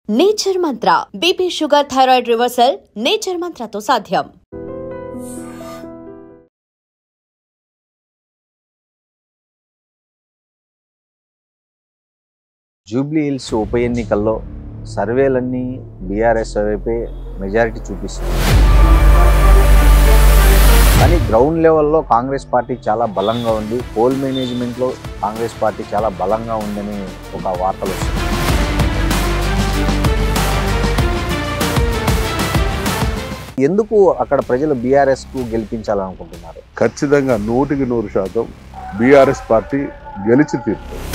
Nature Mantra BP sugar thyroid reversal nature మంత్రతో సాధ్యం. Jubilee hills ఉప ఎన్నికల్లో సర్వేలన్నీ బీఆర్ఎస్ వైపే మెజారిటీ చూపిస్తుంది. కానీ గ్రౌండ్ లెవెల్లో కాంగ్రెస్ పార్టీ చాలా బలంగా ఉంది. పోల్ మేనేజ్మెంట్లో కాంగ్రెస్ పార్టీ చాలా బలంగా ఉందని ఒక వార్తలు వస్తుంది. ఎందుకు అక్కడ ప్రజలు బీఆర్ఎస్కు గెలిపించాలనుకుంటున్నారు? ఖచ్చితంగా 100% బీఆర్ఎస్ పార్టీ గెలిచి తీరుతుంది.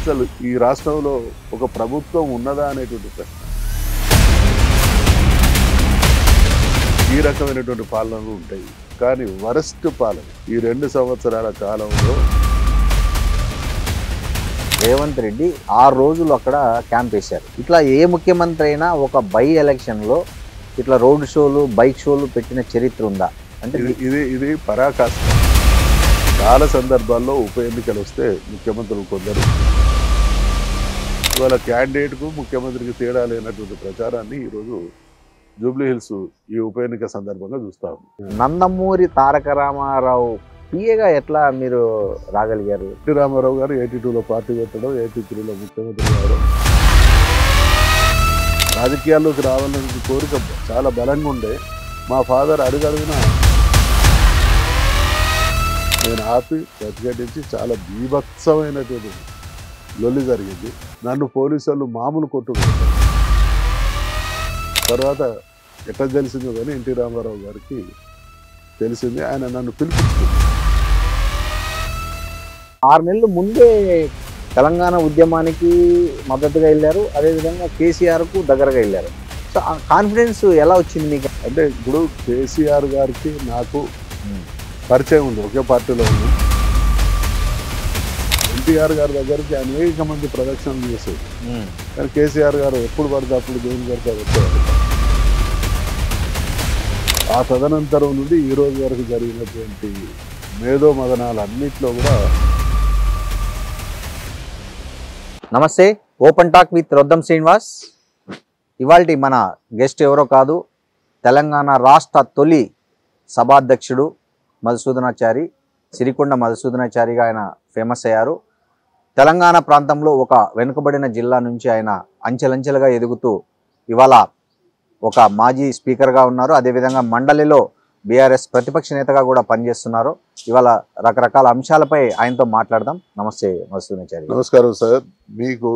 అసలు ఈ రాష్ట్రంలో ఒక ప్రభుత్వం ఉన్నదా అనేటువంటి ప్రశ్న. ఈ రకమైనటువంటి పాలనలు ఉంటాయి, కానీ వరస్ట్ పాలన ఈ 2 సంవత్సరాల కాలంలో రేవంత్ రెడ్డి 6 రోజులు అక్కడ క్యాంప్ వేశారు. ఇట్లా ఏ ముఖ్యమంత్రి అయినా ఒక బై ఎలక్షన్లో ఇట్లా రోడ్ షోలు, బైక్ షోలు పెట్టిన చరిత్ర ఉందా? అంటే ఇది పరాకాష్ఠ. చాలా సందర్భాల్లో ఉప ఎన్నికలు వస్తే ముఖ్యమంత్రులు కొందరు ఇవాళ క్యాండిడేట్కు ముఖ్యమంత్రికి తేడా లేనటువంటి ప్రచారాన్ని ఈరోజు జూబ్లీ హిల్స్ ఈ ఉప ఎన్నిక సందర్భంగా చూస్తాము. నందమూరి తారక రామారావు పిఏగా ఎట్లా మీరు రాగలిగారు? ఎన్టీ రామారావు గారు 82లో పార్టీ పెట్టడం, 83లో ముఖ్యమంత్రి కావడం, రాజకీయాల్లోకి రావాలనే కోరిక చాలా బలంగా ఉండే. మా ఫాదర్ అడుగడుగున నేను ఆపి ప్రతిఘటించి చాలా బీభత్సమైనటువంటి లొల్లి జరిగింది. నన్ను పోలీసు వాళ్ళు మామూలు కొట్టుకుంటారు. తర్వాత ఎట్లా తెలిసిందో కానీ ఎన్టీ రామారావు గారికి తెలిసింది. ఆయన నన్ను పిలిపించుకుంది. 6 నెలలు ముందే తెలంగాణ ఉద్యమానికి మద్దతుగా వెళ్ళారు, అదేవిధంగా కేసీఆర్కు దగ్గరగా వెళ్ళారు. సో ఆ కాన్ఫిడెన్స్ ఎలా వచ్చింది మీకు? అంటే ఇప్పుడు కేసీఆర్ గారికి నాకు పరిచయం ఉంది, ఒకే పార్టీలో ఉంది. ఎన్టీఆర్ గారి దగ్గరికి అనేక మంది ప్రదక్షిణలు చేసేది, కానీ కేసీఆర్ గారు ఎప్పుడు పడితే అప్పుడు దేని పడితే వచ్చేవారు. ఆ తదనంతరం నుండి ఈ రోజు వరకు జరిగినటువంటి మేధో మదనాలు అన్నింటిలో కూడా. నమస్తే, open talk with Roddam Srinivas. ఇవాల్టి మన గెస్ట్ ఎవరో కాదు, తెలంగాణ రాష్ట్ర తొలి సభాధ్యక్షుడు మధుసూదనాచారి. సిరికొండ మధుసూదనాచారిగా ఆయన ఫేమస్ అయ్యారు. తెలంగాణ ప్రాంతంలో ఒక వెనుకబడిన జిల్లా నుంచి ఆయన అంచెలంచెలుగా ఎదుగుతూ ఇవాళ ఒక మాజీ స్పీకర్గా ఉన్నారు. అదేవిధంగా మండలిలో బీఆర్ఎస్ ప్రతిపక్ష నేతగా కూడా పనిచేస్తున్నారు. ఇవాళ రకరకాల అంశాలపై ఆయనతో మాట్లాడదాం. నమస్తే మధుసూదనాచారి. నమస్కారం సార్. మీకు,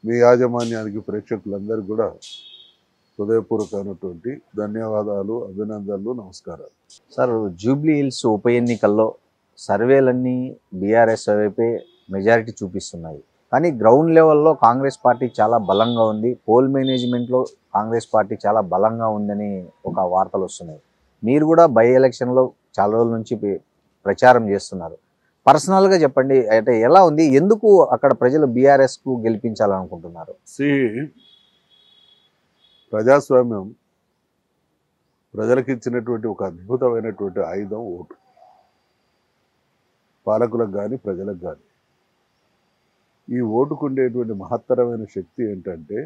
మీ యాజమాన్యానికి, ప్రేక్షకులందరికీ కూడా హృదయపూర్వకమైనటువంటి ధన్యవాదాలు, అభినందనలు, నమస్కారాలు. సార్, జూబ్లీ హిల్స్ ఉప ఎన్నికల్లో సర్వేలన్నీ బీఆర్ఎస్ వైపే మెజారిటీ చూపిస్తున్నాయి. కానీ గ్రౌండ్ లెవెల్లో కాంగ్రెస్ పార్టీ చాలా బలంగా ఉంది. పోల్ మేనేజ్మెంట్లో కాంగ్రెస్ పార్టీ చాలా బలంగా ఉందని ఒక వార్తలు వస్తున్నాయి. మీరు కూడా బై ఎలక్షన్లో చాలా రోజుల నుంచి ప్రచారం చేస్తున్నారు. పర్సనల్గా చెప్పండి, అంటే ఎలా ఉంది? ఎందుకు అక్కడ ప్రజలు బీఆర్ఎస్కు గెలిపించాలనుకుంటున్నారు? ప్రజాస్వామ్యం ప్రజలకు ఇచ్చినటువంటి ఒక అద్భుతమైనటువంటి ఆయుధం ఓటు. పాలకులకు కానీ ప్రజలకు కానీ ఈ ఓటుకు ఉండేటువంటి మహత్తరమైన శక్తి ఏంటంటే,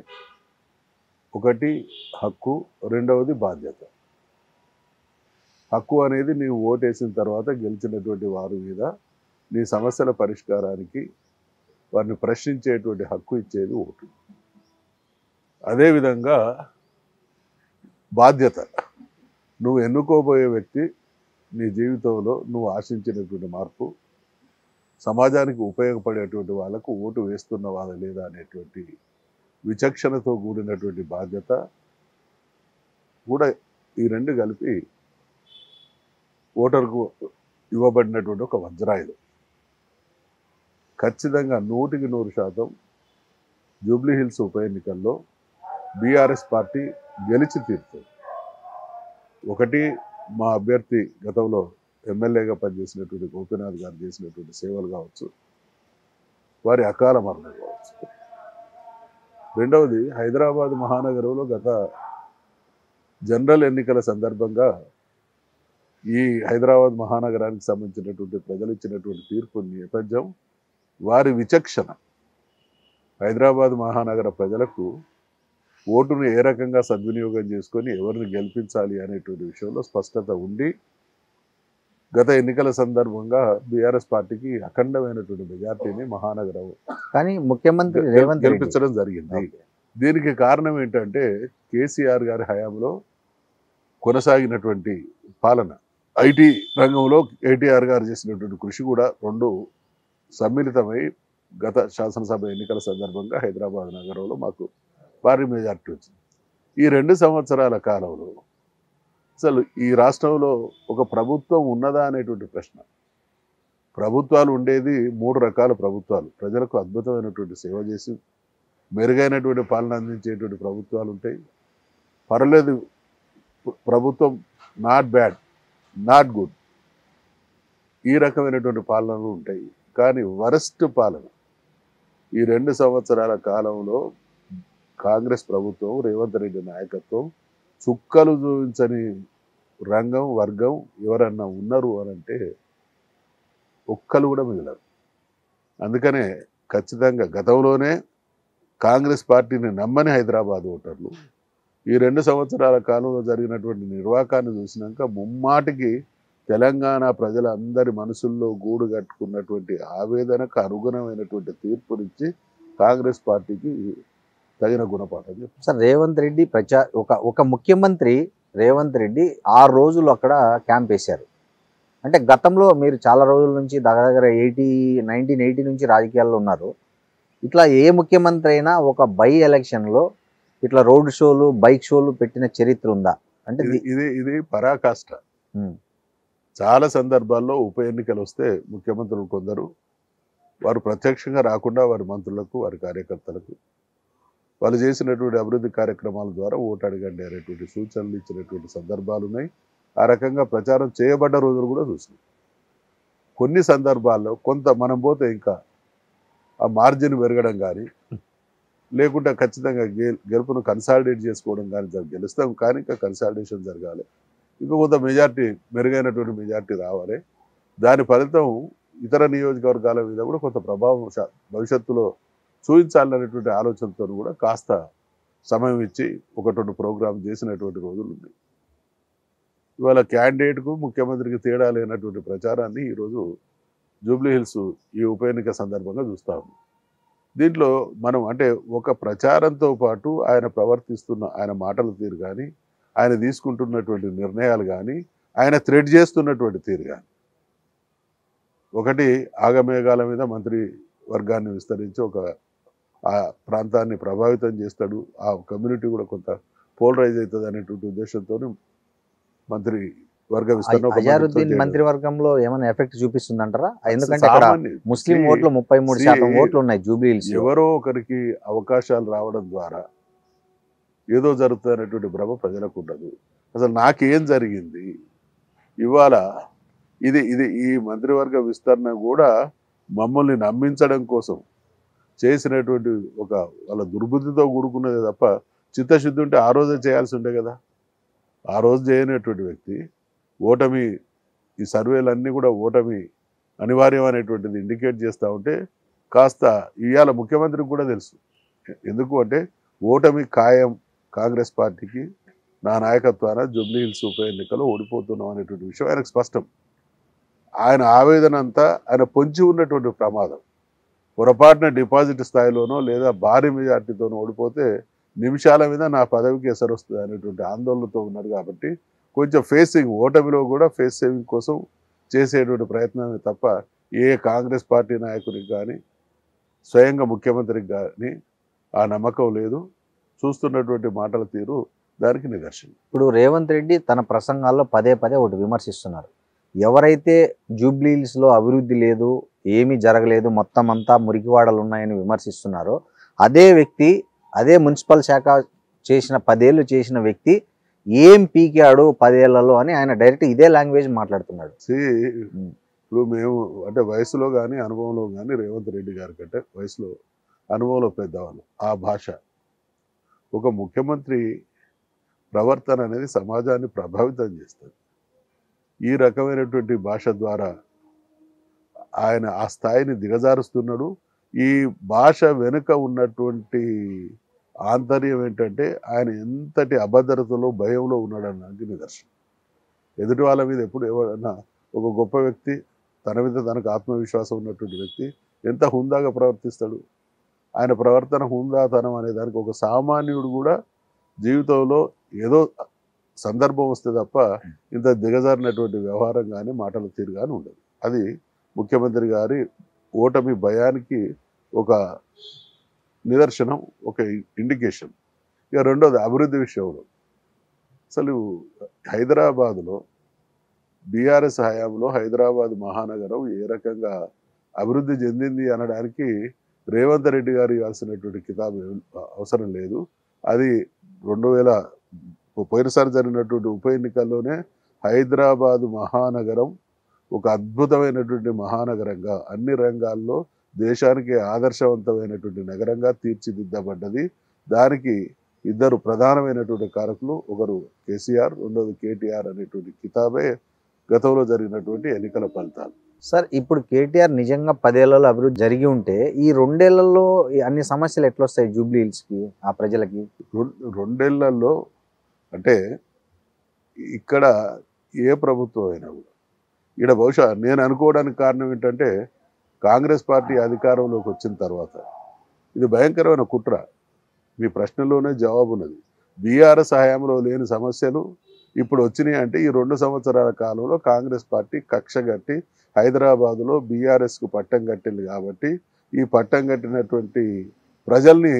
ఒకటి హక్కు, రెండవది బాధ్యత. హక్కు అనేది నీవు ఓటేసిన తర్వాత గెలిచినటువంటి వారి మీద నీ సమస్యల పరిష్కారానికి వారిని ప్రశ్నించేటువంటి హక్కు ఇచ్చేది ఓటు. అదేవిధంగా బాధ్యత, నువ్వు ఎన్నుకోబోయే వ్యక్తి నీ జీవితంలో నువ్వు ఆశించినటువంటి మార్పు, సమాజానికి ఉపయోగపడేటువంటి వాళ్ళకు ఓటు వేస్తున్నవా లేదా అనేటువంటి విచక్షణతో కూడినటువంటి బాధ్యత కూడా, ఈ 2 కలిపి ఓటర్కు ఇవ్వబడినటువంటి ఒక వజ్రాయుధం. ఖచ్చితంగా 100% జూబ్లీ హిల్స్ ఉప ఎన్నికల్లో బీఆర్ఎస్ పార్టీ గెలిచి తీరుతుంది. ఒకటి, మా అభ్యర్థి గతంలో ఎమ్మెల్యేగా పనిచేసినటువంటి గోపీనాథ్ గారు చేసినటువంటి సేవలు కావచ్చు, వారి అకాల మరణం కావచ్చు. రెండవది, హైదరాబాద్ మహానగరంలో గత జనరల్ ఎన్నికల సందర్భంగా ఈ హైదరాబాద్ మహానగరానికి సంబంధించినటువంటి ప్రజలు ఇచ్చినటువంటి తీర్పు నేపథ్యం, వారి విచక్షణ, హైదరాబాద్ మహానగర ప్రజలకు ఓటును ఏ రకంగా సద్వినియోగం చేసుకొని ఎవరిని గెలిపించాలి అనేటువంటి విషయంలో స్పష్టత ఉండి గత ఎన్నికల సందర్భంగా బీఆర్ఎస్ పార్టీకి అఖండమైనటువంటి మెజార్టీని మహానగరం కానీ ముఖ్యమంత్రి రేవంత్ రెడ్డి గెలిపించడం జరిగింది. దీనికి కారణం ఏంటంటే కేసీఆర్ గారి హయాంలో కొనసాగినటువంటి పాలన, ఐటీ రంగంలో కేటీఆర్ గారు చేసినటువంటి కృషి కూడా రెండు సమ్మిళితమై గత శాసనసభ ఎన్నికల సందర్భంగా హైదరాబాద్ నగరంలో మాకు భారీ మెజార్టీ వచ్చింది. ఈ 2 సంవత్సరాల కాలంలో అసలు ఈ రాష్ట్రంలో ఒక ప్రభుత్వం ఉన్నదా అనేటువంటి ప్రశ్న. ప్రభుత్వాలు ఉండేది 3 రకాల ప్రభుత్వాలు. ప్రజలకు అద్భుతమైనటువంటి సేవ చేసి మెరుగైనటువంటి పాలన అందించేటువంటి ప్రభుత్వాలు ఉంటాయి. పర్లేదు ప్రభుత్వం నాట్ బ్యాడ్, నాట్ గుడ్, ఈ రకమైనటువంటి పాలనలు ఉంటాయి. కానీ వరస్ట్ పాలన ఈ 2 సంవత్సరాల కాలంలో కాంగ్రెస్ ప్రభుత్వం, రేవంత్ రెడ్డి నాయకత్వం చుక్కలు చూపించని రంగం వర్గం ఎవరన్నా ఉన్నారు అని అంటే ఒక్కరు కూడా మిగలరు. అందుకనే ఖచ్చితంగా గతంలోనే కాంగ్రెస్ పార్టీని నమ్మని హైదరాబాద్ ఓటర్లు ఈ 2 సంవత్సరాల కాలంలో జరిగినటువంటి నిర్వాకాన్ని చూసినాక ముమ్మాటికి తెలంగాణ ప్రజలందరి మనసుల్లో గూడు కట్టుకున్నటువంటి ఆవేదనకు అనుగుణమైనటువంటి తీర్పునిచ్చి కాంగ్రెస్ పార్టీకి తగిన గుణపాఠం చెప్పారు. సార్, రేవంత్ రెడ్డి ఒక ముఖ్యమంత్రి రేవంత్ రెడ్డి 6 రోజులు అక్కడ క్యాంప్ వేశారు. అంటే గతంలో మీరు చాలా రోజుల నుంచి దగ్గర 1980 నుంచి రాజకీయాల్లో ఉన్నారు. ఇట్లా ఏ ముఖ్యమంత్రి అయినా ఒక బై ఎలక్షన్లో ఇట్లా రోడ్ షోలు బైక్ షోలు పెట్టిన చరిత్ర ఉందా? అంటే ఇది పరాకాష్ట. చాలా సందర్భాల్లో ఉప ఎన్నికలు వస్తే ముఖ్యమంత్రులు కొందరు వారు ప్రత్యక్షంగా రాకుండా వారి మంత్రులకు వారి కార్యకర్తలకు వాళ్ళు చేసినటువంటి అభివృద్ధి కార్యక్రమాల ద్వారా ఓటు అడగండి అనేటువంటి సూచనలు ఇచ్చినటువంటి సందర్భాలు ఉన్నాయి. ఆ రకంగా ప్రచారం చేయబడ్డ రోజులు కూడా చూసినాం. కొన్ని సందర్భాల్లో కొంత మనం పోతే ఇంకా ఆ మార్జిన్ పెరగడం కానీ లేకుంటే ఖచ్చితంగా గెలుపును కన్సాలిడేట్ చేసుకోవడం కానీ గెలుస్తాం, కానీ ఇంకా కన్సాలిడేషన్ జరగాలి, ఇంకా కొంత మెజార్టీ మెరుగైనటువంటి మెజార్టీ రావాలి. దాని ఫలితం ఇతర నియోజకవర్గాల మీద కూడా కొంత ప్రభావం భవిష్యత్తులో చూపించాలనేటువంటి ఆలోచనతో కూడా కాస్త సమయం ఇచ్చి 1-2 ప్రోగ్రాం చేసినటువంటి రోజులు ఉన్నాయి. ఇవాళ క్యాండిడేట్కు ముఖ్యమంత్రికి తేడా లేనటువంటి ప్రచారాన్ని ఈరోజు జూబ్లీ హిల్స్ ఈ ఉప ఎన్నిక సందర్భంగా చూస్తాము. దీంట్లో మనం అంటే ఒక ప్రచారంతో పాటు ఆయన ప్రవర్తిస్తున్న ఆయన మాటల తీరు కానీ, ఆయన తీసుకుంటున్నటువంటి నిర్ణయాలు కానీ, ఆయన థ్రెడ్ చేస్తున్నటువంటి తీరు కానీ, ఒకటి ఆగమేఘాల మీద మంత్రి వర్గాన్ని విస్తరించి ఆ ప్రాంతాన్ని ప్రభావితం చేస్తాడు, ఆ కమ్యూనిటీ కూడా కొంత పోలరైజ్ అవుతుంది అనేటువంటి ఉద్దేశంతో మంత్రి వర్గ విస్తరణ. అజారుద్దీన్ మంత్రివర్గంలో ఏమైనా ఎఫెక్ట్ చూపిస్తుందంటారా? ఎందుకంటే అక్కడ ముస్లిం ఓట్లు 33% ఓట్లు ఉన్నాయి జూబ్లీ హిల్స్. ఎవరో ఒకరికి అవకాశాలు రావడం ద్వారా ఏదో జరుగుతున్నటువంటి భ్రమ ప్రజలకు ఉండదు. అసలు నాకేం జరిగింది ఇవాళ ఇది ఈ మంత్రివర్గ విస్తరణ కూడా మమ్మల్ని నమ్మించడం కోసం చేసినటువంటి వాళ్ళ దుర్బుద్ధితో కూడుకున్నదే తప్ప చిత్తశుద్ధి ఉంటే ఆ రోజే చేయాల్సి ఉండే కదా. ఆ రోజు చేయనటువంటి వ్యక్తి ఓటమి, ఈ సర్వేలన్నీ కూడా ఓటమి అనివార్యం అనేటువంటిది ఇండికేట్ చేస్తూ ఉంటే కాస్త ఇవాళ ముఖ్యమంత్రికి కూడా తెలుసు. ఎందుకు అంటే ఓటమి ఖాయం కాంగ్రెస్ పార్టీకి, నా నాయకత్వాన జూబ్లీ హిల్స్ ఉప ఎన్నికలో ఓడిపోతున్నాం అనేటువంటి విషయం ఆయనకు స్పష్టం. ఆయన ఆవేదన అంతా ఆయన పొంచి ఉన్నటువంటి ప్రమాదం. పొరపాటున డిపాజిట్ స్థాయిలోనో లేదా భారీ మెజార్టీతోనో ఓడిపోతే నిమిషాల మీద నా పదవికి ఎసరు వస్తుంది అనేటువంటి ఆందోళనతో ఉన్నారు. కాబట్టి కొంచెం ఓటమిలో కూడా ఫేస్ సేవింగ్ కోసం చేసేటువంటి ప్రయత్నమే తప్ప ఏ కాంగ్రెస్ పార్టీ నాయకుడికి కానీ స్వయంగా ముఖ్యమంత్రికి కానీ ఆ నమ్మకం లేదు. చూస్తున్నటువంటి మాటల తీరు దానికి నిదర్శనం. ఇప్పుడు రేవంత్ రెడ్డి తన ప్రసంగాల్లో పదే ఒకటి విమర్శిస్తున్నారు. ఎవరైతే జూబ్లీ హిల్స్లో అభివృద్ధి లేదు, ఏమీ జరగలేదు, మొత్తం అంతా మురికివాడలు ఉన్నాయని విమర్శిస్తున్నారో అదే వ్యక్తి, అదే మున్సిపల్ శాఖ చేసిన 10 ఏళ్ళు చేసిన వ్యక్తి ఏం పీకాడు 10 ఏళ్లలో అని ఆయన డైరెక్ట్ ఇదే లాంగ్వేజ్ మాట్లాడుతున్నాడు. ఇప్పుడు మేము అంటే వయసులో కానీ అనుభవంలో కానీ రేవంత్ రెడ్డి గారి కంటే వయసులో అనుభవంలో పెద్దవాళ్ళు. ఆ భాష ఒక ముఖ్యమంత్రి ప్రవర్తన అనేది సమాజాన్ని ప్రభావితం చేస్తుంది. ఈ రకమైనటువంటి భాష ద్వారా ఆయన ఆ స్థాయిని దిగజారుస్తున్నాడు. ఈ భాష వెనుక ఉన్నటువంటి ఆంతర్యం ఏంటంటే ఆయన ఎంతటి అభద్రతలో భయంలో ఉన్నాడన్నది నిదర్శనం. ఎదుటి వాళ్ళ మీద ఎప్పుడు ఎవరన్నా ఒక గొప్ప వ్యక్తి, తన మీద తనకు ఆత్మవిశ్వాసం ఉన్నటువంటి వ్యక్తి ఎంత హుందాగా ప్రవర్తిస్తాడు. ఆయన ప్రవర్తన హుందాతనం అనే దానికి ఒక సామాన్యుడు కూడా జీవితంలో ఏదో సందర్భం వస్తే తప్ప ఇంత దిగజారినటువంటి వ్యవహారం కానీ మాటల తీరు కానీ ఉండదు. అది ముఖ్యమంత్రి గారి ఓటమి భయానికి ఒక నిదర్శనం, ఒక ఇండికేషన్. ఇక రెండోది అభివృద్ధి విషయంలో, అసలు హైదరాబాదులో బీఆర్ఎస్ హయాంలో హైదరాబాద్ మహానగరం ఏ రకంగా అభివృద్ధి చెందింది అనడానికి రేవంత్ రెడ్డి గారు ఇవ్వాల్సినటువంటి కితాబు అవసరం లేదు. అది 2000 పోయినసారి జరిగినటువంటి ఉప ఎన్నికల్లోనే హైదరాబాదు మహానగరం ఒక అద్భుతమైనటువంటి మహానగరంగా, అన్ని రంగాల్లో దేశానికి ఆదర్శవంతమైనటువంటి నగరంగా తీర్చిదిద్దబడ్డది. దానికి ఇద్దరు ప్రధానమైనటువంటి కారకులు, ఒకరు కేసీఆర్, రెండోది కేటీఆర్ అనేటువంటి కితాబే గతంలో జరిగినటువంటి ఎన్నికల ఫలితాలు. సార్, ఇప్పుడు కేటీఆర్ నిజంగా 10 ఏళ్లలో అభివృద్ధి జరిగి ఉంటే ఈ 2 ఏళ్లలో అన్ని సమస్యలు ఎట్లా వస్తాయి జూబ్లీ హిల్స్కి, ఆ ప్రజలకి? 2 ఏళ్లలో అంటే ఇక్కడ ఏ ప్రభుత్వం అయినా కూడా, ఇక్కడ బహుశా నేను అనుకోవడానికి కారణం ఏంటంటే కాంగ్రెస్ పార్టీ అధికారంలోకి వచ్చిన తర్వాత ఇది భయంకరమైన కుట్ర. మీ ప్రశ్నలోనే జవాబు ఉన్నది. బీఆర్ఎస్ హయాంలో లేని సమస్యలు ఇప్పుడు వచ్చినాయి అంటే ఈ 2 సంవత్సరాల కాలంలో కాంగ్రెస్ పార్టీ కక్ష కట్టి హైదరాబాదులో బీఆర్ఎస్కు పట్టం కట్టింది. కాబట్టి ఈ పట్టం కట్టినటువంటి ప్రజల్ని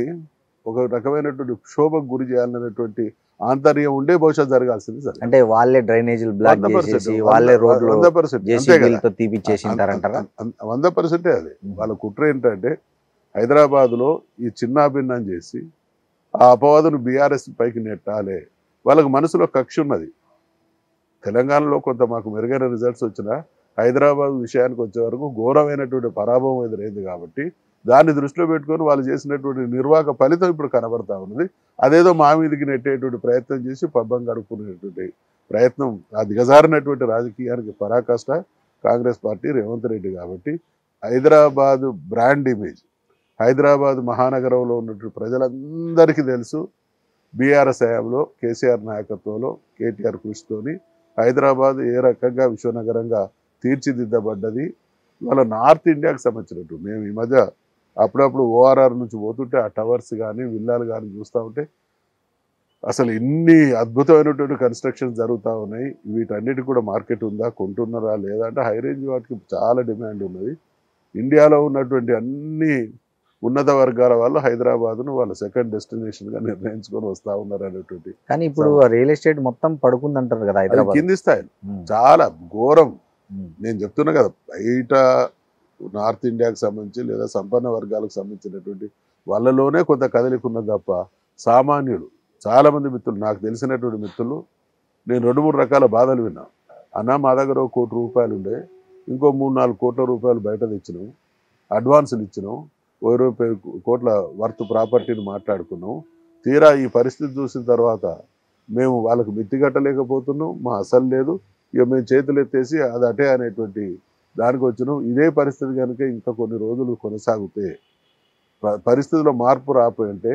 ఒక రకమైనటువంటి క్షోభకు గురి చేయాలనేటువంటి ఆంతర్యం ఉండే బహుశా జరగాల్సింది. అంటే వాళ్ళే డ్రైనేజీలు బ్లాక్ చేసేసి వాళ్ళే రోడ్లు 100% తీపిచ్చేసింటారంటారా? 100% అది వాళ్ళ కుట్ర. ఏంటంటే హైదరాబాదులో ఈ చిన్నాభిన్నం చేసి ఆ అపవాదును బీఆర్ఎస్ పైకి నెట్టాలి. వాళ్ళకి మనసులో కక్ష ఉన్నది. తెలంగాణలో కొంత మాకు మెరుగైన రిజల్ట్స్ వచ్చినా హైదరాబాద్ విషయానికి వచ్చే వరకు ఘోరమైనటువంటి పరాభవం ఎదురైంది. కాబట్టి దాన్ని దృష్టిలో పెట్టుకొని వాళ్ళు చేసినటువంటి నిర్వాహక ఫలితం ఇప్పుడు కనబడతా ఉన్నది. అదేదో మా మీదికి నెట్టేటువంటి ప్రయత్నం చేసి పబ్బం గడుపుకునేటువంటి ప్రయత్నం, ఆ దిగజారినటువంటి రాజకీయానికి పరాకాష్ట కాంగ్రెస్ పార్టీ, రేవంత్ రెడ్డి. కాబట్టి హైదరాబాద్ బ్రాండ్ ఇమేజ్, హైదరాబాద్ మహానగరంలో ఉన్నటువంటి ప్రజలందరికీ తెలుసు. బీఆర్ఎస్ హయాంలో కేసీఆర్ నాయకత్వంలో కేటీఆర్ కృషితోని హైదరాబాద్ ఏ రకంగా విశ్వనగరంగా తీర్చిదిద్దబడ్డది. ఇవాళ నార్త్ ఇండియాకి సంబంధించినట్టు మేము ఈ మధ్య అప్పుడప్పుడు ఓఆర్ఆర్ నుంచి పోతుంటే ఆ టవర్స్ కానీ విల్లాలు కానీ చూస్తూ ఉంటే అసలు ఇన్ని అద్భుతమైనటువంటి కన్స్ట్రక్షన్స్ జరుగుతూ ఉన్నాయి. వీటన్నిటి కూడా మార్కెట్ ఉందా, కొంటున్నారా లేదా అంటే హై రేంజ్ వాటికి చాలా డిమాండ్ ఉన్నది. ఇండియాలో ఉన్నటువంటి అన్ని ఉన్నత వర్గాల వాళ్ళు హైదరాబాద్ను వాళ్ళ సెకండ్ డెస్టినేషన్గా నిర్ణయించుకొని వస్తూ ఉన్నారు అనేటువంటి. కానీ ఇప్పుడు రియల్ ఎస్టేట్ మొత్తం పడుకుందంటారు కదా హైదరాబాద్, కింది స్థాయిలో చాలా ఘోరం. నేను చెప్తున్నా కదా, బయట నార్త్ ఇండియాకి సంబంధించి లేదా సంపన్న వర్గాలకు సంబంధించినటువంటి వాళ్ళలోనే కొంత కదలికున్నది తప్ప సామాన్యులు చాలామంది మిత్రులు, నాకు తెలిసినటువంటి మిత్రులు, నేను 2-3 రకాల బాధలు విన్నా. అన్న మా దగ్గర 1 కోటి రూపాయలు ఉండే, ఇంకో 3-4 కోట్ల రూపాయలు బయట తెచ్చినాం, అడ్వాన్సులు ఇచ్చినాం, 20 కోట్ల వర్త్ ప్రాపర్టీని మాట్లాడుకున్నాం. తీరా ఈ పరిస్థితి చూసిన తర్వాత మేము వాళ్ళకు మిత్తిగట్టలేకపోతున్నాం, మా అసలు లేదు, ఇక మేము చేతులు ఎత్తేసి అది అటే అనేటువంటి దానికి వచ్చినాం. ఇదే పరిస్థితి కనుక ఇంకా కొన్ని రోజులు కొనసాగితే, పరిస్థితిలో మార్పు రాపోయింటే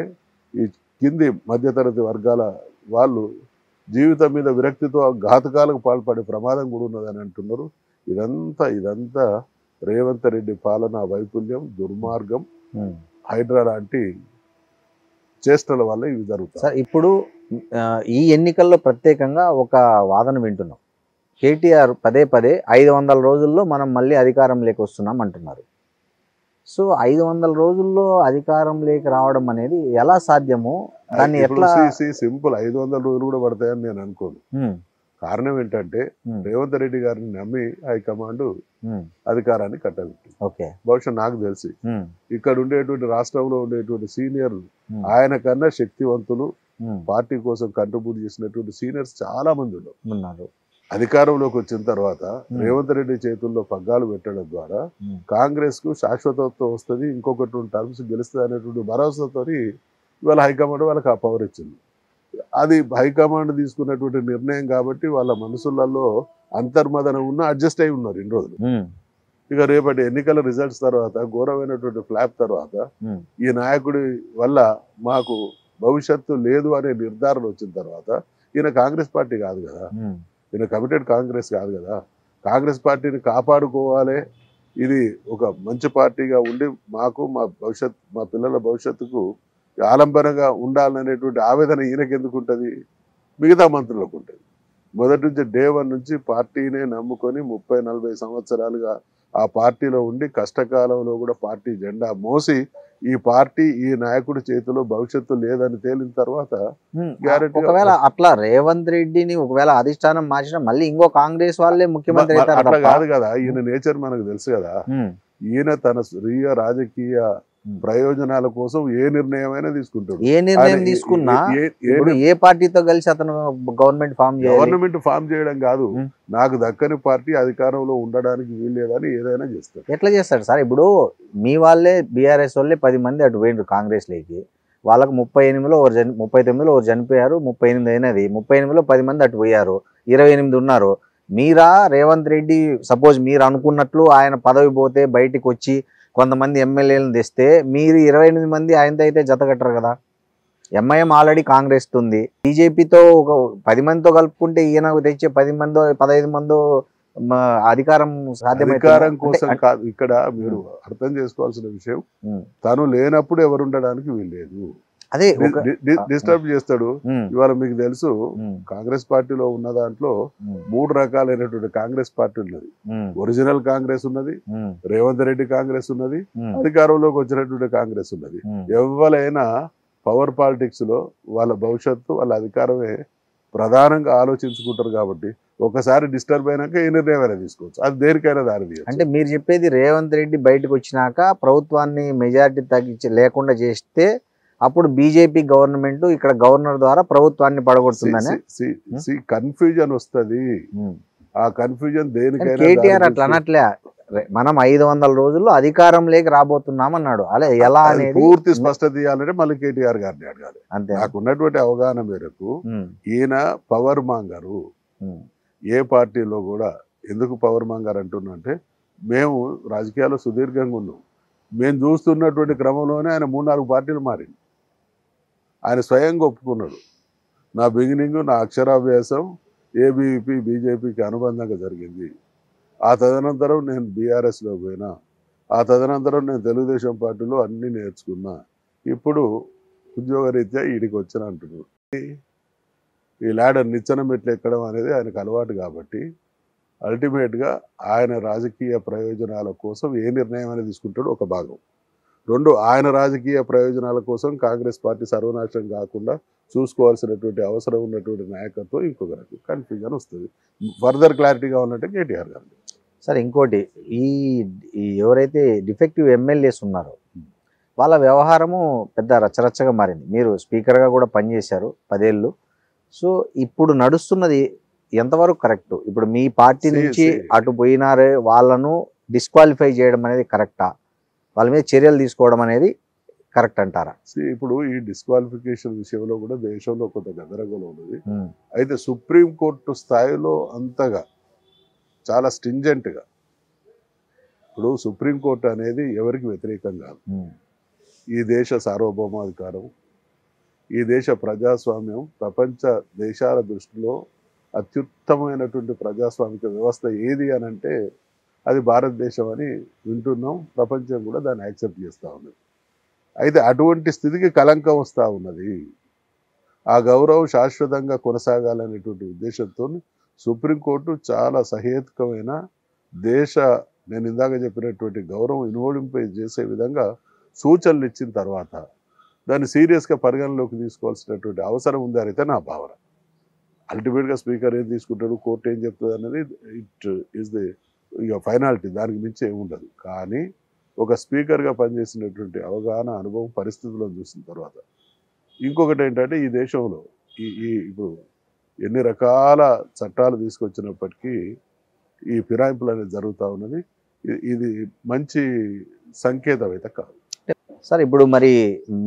ఈ కింది మధ్యతరగతి వర్గాల వాళ్ళు జీవితం మీద విరక్తితో ఘాతకాలకు పాల్పడే ప్రమాదం కూడా ఉన్నదని అంటున్నారు. ఇదంతా రేవంత్ రెడ్డి పాలన వైఫల్యం, దుర్మార్గం, హైడ్రా లాంటి చేష్టల వల్ల ఇవి జరుగుతాయి. సార్, ఇప్పుడు ఈ ఎన్నికల్లో ప్రత్యేకంగా ఒక వాదన వింటున్నాం. కేటీఆర్ పదే 500 రోజుల్లో మనం మళ్ళీ అధికారంలోకి వస్తున్నాం అంటున్నారు. సో 500 రోజుల్లో అధికారంలోకి రావడం అనేది ఎలా సాధ్యమో, దాన్ని ఎట్లా? సింపుల్, 500 రోజులు కూడా పడతాయని నేను అనుకోను. కారణం ఏంటంటే రేవంత్ రెడ్డి గారిని నమ్మి హైకమాండ్ అధికారాన్ని కట్టబెట్టింది. బహుశా నాకు తెలిసి ఇక్కడ ఉండేటువంటి రాష్ట్రంలో ఉండేటువంటి సీనియర్లు, ఆయన కన్నా శక్తివంతులు, పార్టీ కోసం కంట్రిబ్యూట్ చేసినటువంటి సీనియర్స్ చాలా మంది ఉన్నారు. అధికారంలోకి వచ్చిన తర్వాత రేవంత్ రెడ్డి చేతుల్లో పగ్గాలు పెట్టడం ద్వారా కాంగ్రెస్ కు శాశ్వతత్వం వస్తుంది, ఇంకొకటి 2 టర్మ్స్ గెలుస్తుంది అనేటువంటి భరోసాతో ఇవాళ హైకమాండ్ వాళ్ళకి ఆ పవర్ ఇచ్చింది. అది హైకమాండ్ తీసుకున్నటువంటి నిర్ణయం కాబట్టి వాళ్ళ మనసులలో అంతర్మదన ఉన్న అడ్జస్ట్ అయి ఉన్నారు ఇన్ని రోజులు. ఇక రేపటి ఎన్నికల రిజల్ట్స్ తర్వాత ఘోరమైనటువంటి ఫ్లాప్ తర్వాత ఈ నాయకుడి వల్ల మాకు భవిష్యత్తు లేదు అనే నిర్ధారణ వచ్చిన తర్వాత ఈయన కాంగ్రెస్ పార్టీ కాదు కదా, ఈయన కమిటెడ్ కాంగ్రెస్ కాదు కదా. కాంగ్రెస్ పార్టీని కాపాడుకోవాలి, ఇది ఒక మంచి పార్టీగా ఉండి మాకు మా పిల్లల భవిష్యత్తుకు ఆలంబనగా ఉండాలనేటువంటి ఆవేదన ఈయనకి ఎందుకు ఉంటుంది, మిగతా మంత్రులకు ఉంటుంది. మొదటి నుంచి డే 1 నుంచి పార్టీనే నమ్ముకొని 30-40 సంవత్సరాలుగా ఆ పార్టీలో ఉండి కష్టకాలంలో కూడా పార్టీ జెండా మోసి ఈ పార్టీ ఈ నాయకుడి చేతిలో భవిష్యత్తు లేదని తేలిన తర్వాత ఒకవేళ అట్లా రేవంత్ రెడ్డిని ఒకవేళ అధిష్టానం మార్చిన మళ్ళీ ఇంకో కాంగ్రెస్ వాళ్ళే ముఖ్యమంత్రి అట్లా కాదు కదా. ఈయన నేచర్ మనకు తెలుసు కదా. ఈయన తన స్వీయ రాజకీయ ప్రయోజనాల కోసం ఏ నిర్ణయమైనా తీసుకుంటాడు. ఏ నిర్ణయం తీసుకున్నా ఏ పార్టీతో కలిసి అతను గవర్నమెంట్ ఫామ్ చేయడం కాదు, నాకు దక్కని పార్టీ అధికారంలో ఉండడానికి వీల్లేదని ఏదైనా చేస్తాడు. ఎట్లా చేస్తాడు సార్? ఇప్పుడు మీ వాళ్ళే బీఆర్ఎస్ వాళ్ళే 10 మంది అటు పోయిండ్రు కాంగ్రెస్ లేకి, వాళ్ళకు 38లో 39లో ఒకరు చనిపోయారు, 38 అయినది, 38లో 10 మంది అటు పోయారు, 28 ఉన్నారు. మీరా రేవంత్ రెడ్డి సపోజ్ మీరు అనుకున్నట్లు ఆయన పదవి పోతే బయటికి వచ్చి కొంతమంది ఎమ్మెల్యేలను తెస్తే మీరు 28 మంది ఆయనతో అయితే జతగట్టరు కదా. ఎంఐఎం ఆల్రెడీ కాంగ్రెస్ ఉంది, బీజేపీతో ఒక 10 మందితో కలుపుకుంటే ఈయన తెచ్చే 10 మందో 15 మందో అధికారం అధికారం కోసం కాదు. ఇక్కడ మీరు అర్థం చేసుకోవాల్సిన విషయం, తను లేనప్పుడు ఎవరు ఉండడానికి వీల్లేదు. అదే డిస్టర్బ్ చేస్తాడు. ఇవాళ మీకు తెలుసు కాంగ్రెస్ పార్టీలో ఉన్న దాంట్లో 3 రకాలైనటువంటి కాంగ్రెస్ పార్టీ ఉన్నది. ఒరిజినల్ కాంగ్రెస్ ఉన్నది, రేవంత్ రెడ్డి కాంగ్రెస్ ఉన్నది, అధికారంలోకి వచ్చినటువంటి కాంగ్రెస్ ఉన్నది. ఎవరైనా పవర్ పాలిటిక్స్ లో వాళ్ళ భవిష్యత్తు వాళ్ళ అధికారమే ప్రధానంగా ఆలోచించుకుంటారు. కాబట్టి ఒకసారి డిస్టర్బ్ అయినాక ఏ నిర్ణయమైనా తీసుకోవచ్చు, అది దేనికైనా దారి తీయచ్చు. అంటే మీరు చెప్పేది రేవంత్ రెడ్డి బయటకు వచ్చినాక ప్రభుత్వాన్ని మెజారిటీ తగ్గించి లేకుండా చేస్తే అప్పుడు బీజేపీ గవర్నమెంట్ ఇక్కడ గవర్నర్ ద్వారా ప్రభుత్వాన్ని పడగొడుతుందని కన్ఫ్యూజన్ వస్తుంది. ఆ కన్ఫ్యూజన్ దేనికైనా కేటీఆర్ అట్లా అనట్లే, మనం 500 రోజుల్లో అధికారం లేక రాబోతున్నాం అన్నాడు. అలా ఎలా అనేది పూర్తి స్పష్టత ఇవ్వాలంటే మళ్ళీ కేటీఆర్ గారిని అడగాలి. అంతే. నాకున్నటువంటి అవగాహన మేరకు ఈయన పవర్ మాంగరు. ఏ పార్టీలో కూడా ఎందుకు పవర్ మాంగర్ అంటున్నా అంటే, మేము రాజకీయాల్లో సుదీర్ఘంగా ఉన్నాం, మేము చూస్తున్నటువంటి క్రమంలోనే ఆయన 3-4 పార్టీలు మారింది. ఆయన స్వయంగా ఒప్పుకున్నాడు, నా బిగినింగ్ నా అక్షరాభ్యాసం ఏబీవీపీ బీజేపీకి అనుబంధంగా జరిగింది. ఆ తదనంతరం నేను బీఆర్ఎస్లో పోయినా, ఆ తదనంతరం నేను తెలుగుదేశం పార్టీలో అన్నీ నేర్చుకున్నా, ఇప్పుడు ఉద్యోగరీత్యా వీడికి వచ్చిన అంటున్నాడు. ఈ ల్యాడర్ నిచ్చెన మెట్లు ఎక్కడం అనేది ఆయనకు అలవాటు. కాబట్టి అల్టిమేట్గా ఆయన రాజకీయ ప్రయోజనాల కోసం ఏ నిర్ణయం అనేది తీసుకుంటాడో ఒక భాగం. 2, ఆయన రాజకీయ ప్రయోజనాల కోసం కాంగ్రెస్ పార్టీ సర్వనాశనం కాకుండా చూసుకోవాల్సినటువంటి అవసరం ఉన్నటువంటి నాయకత్వం ఇంకొక రకం కన్ఫ్యూజన్ వస్తుంది. ఫర్దర్ క్లారిటీ కావాలంటే కేటీఆర్ గారు. సార్ ఇంకోటి, ఈ ఎవరైతే డిఫెక్టివ్ ఎమ్మెల్యేస్ ఉన్నారో వాళ్ళ వ్యవహారము పెద్ద రచ్చరచ్చగా మారింది. మీరు స్పీకర్గా కూడా పనిచేశారు 10 ఏళ్ళు. సో ఇప్పుడు నడుస్తున్నది ఎంతవరకు కరెక్ట్? ఇప్పుడు మీ పార్టీ నుంచి అటు పోయినారే వాళ్ళను డిస్క్వాలిఫై చేయడం అనేది కరెక్టా? వాళ్ళ మీద చర్యలు తీసుకోవడం అనేది కరెక్ట్ అంటారా? ఇప్పుడు ఈ డిస్క్వాలిఫికేషన్ విషయంలో కూడా దేశంలో కొంత గందరగోళం ఉన్నది. అయితే సుప్రీంకోర్టు స్థాయిలో అంతగా చాలా స్ట్రింజెంట్గా, ఇప్పుడు సుప్రీంకోర్టు అనేది ఎవరికి వ్యతిరేకం కాదు. ఈ దేశ సార్వభౌమాధికారం, ఈ దేశ ప్రజాస్వామ్యం ప్రపంచ దేశాల దృష్టిలో అత్యుత్తమైనటువంటి ప్రజాస్వామిక వ్యవస్థ ఏది అని అంటే అది భారతదేశం అని వింటున్నాం. ప్రపంచం కూడా దాన్ని యాక్సెప్ట్ చేస్తూ ఉన్నది. అయితే అటువంటి స్థితికి కలంకం వస్తూ ఉన్నది. ఆ గౌరవం శాశ్వతంగా కొనసాగాలనేటువంటి ఉద్దేశంతో సుప్రీంకోర్టు చాలా సహేతుకమైన నేను ఇందాక చెప్పినటువంటి గౌరవం ఇన్వోలింపై చేసే విధంగా సూచనలు ఇచ్చిన తర్వాత దాన్ని సీరియస్గా పరిగణలోకి తీసుకోవాల్సినటువంటి అవసరం ఉంది అయితే నా భావన. అల్టిమేట్గా స్పీకర్ ఏం తీసుకుంటాడు, కోర్టు ఏం చెప్తుంది అనేది ఇట్ ఈస్ ది ఇక ఫైనాలిటీ, దానికి మించి ఏముండదు. కానీ ఒక స్పీకర్గా పనిచేసినటువంటి అవగాహన, అనుభవం, పరిస్థితులను చూసిన తర్వాత ఇంకొకటి ఏంటంటే, ఈ దేశంలో ఇప్పుడు ఎన్ని రకాల చట్టాలు తీసుకొచ్చినప్పటికీ ఈ ఫిరాయింపులు అనేది జరుగుతూ ఉన్నది. ఇది మంచి సంకేతం అయితే కాదు. సార్ ఇప్పుడు మరి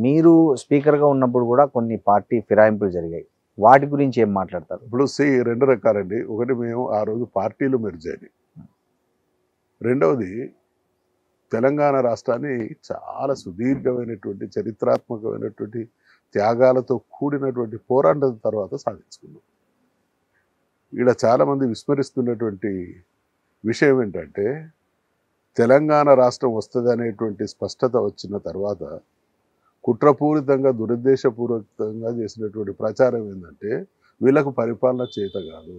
మీరు స్పీకర్గా ఉన్నప్పుడు కూడా కొన్ని పార్టీ ఫిరాయింపులు జరిగాయి, వాటి గురించి ఏం మాట్లాడతారు? ఇప్పుడు 2 రకాలండి. ఒకటి, మేము ఆ రోజు పార్టీలు మెర్జ్ అయినాయి. రెండవది తెలంగాణ రాష్ట్రాన్ని చాలా సుదీర్ఘమైనటువంటి చరిత్రాత్మకమైనటువంటి త్యాగాలతో కూడినటువంటి పోరాటం తర్వాత సాధించుకున్నాం. ఇక్కడ చాలామంది విస్మరిస్తున్నటువంటి విషయం ఏంటంటే తెలంగాణ రాష్ట్రం వస్తుంది అనేటువంటి స్పష్టత వచ్చిన తర్వాత కుట్రపూరితంగా దురుద్దేశపూర్వకంగా చేసినటువంటి ప్రచారం ఏంటంటే వీళ్ళకు పరిపాలన చేత కాదు,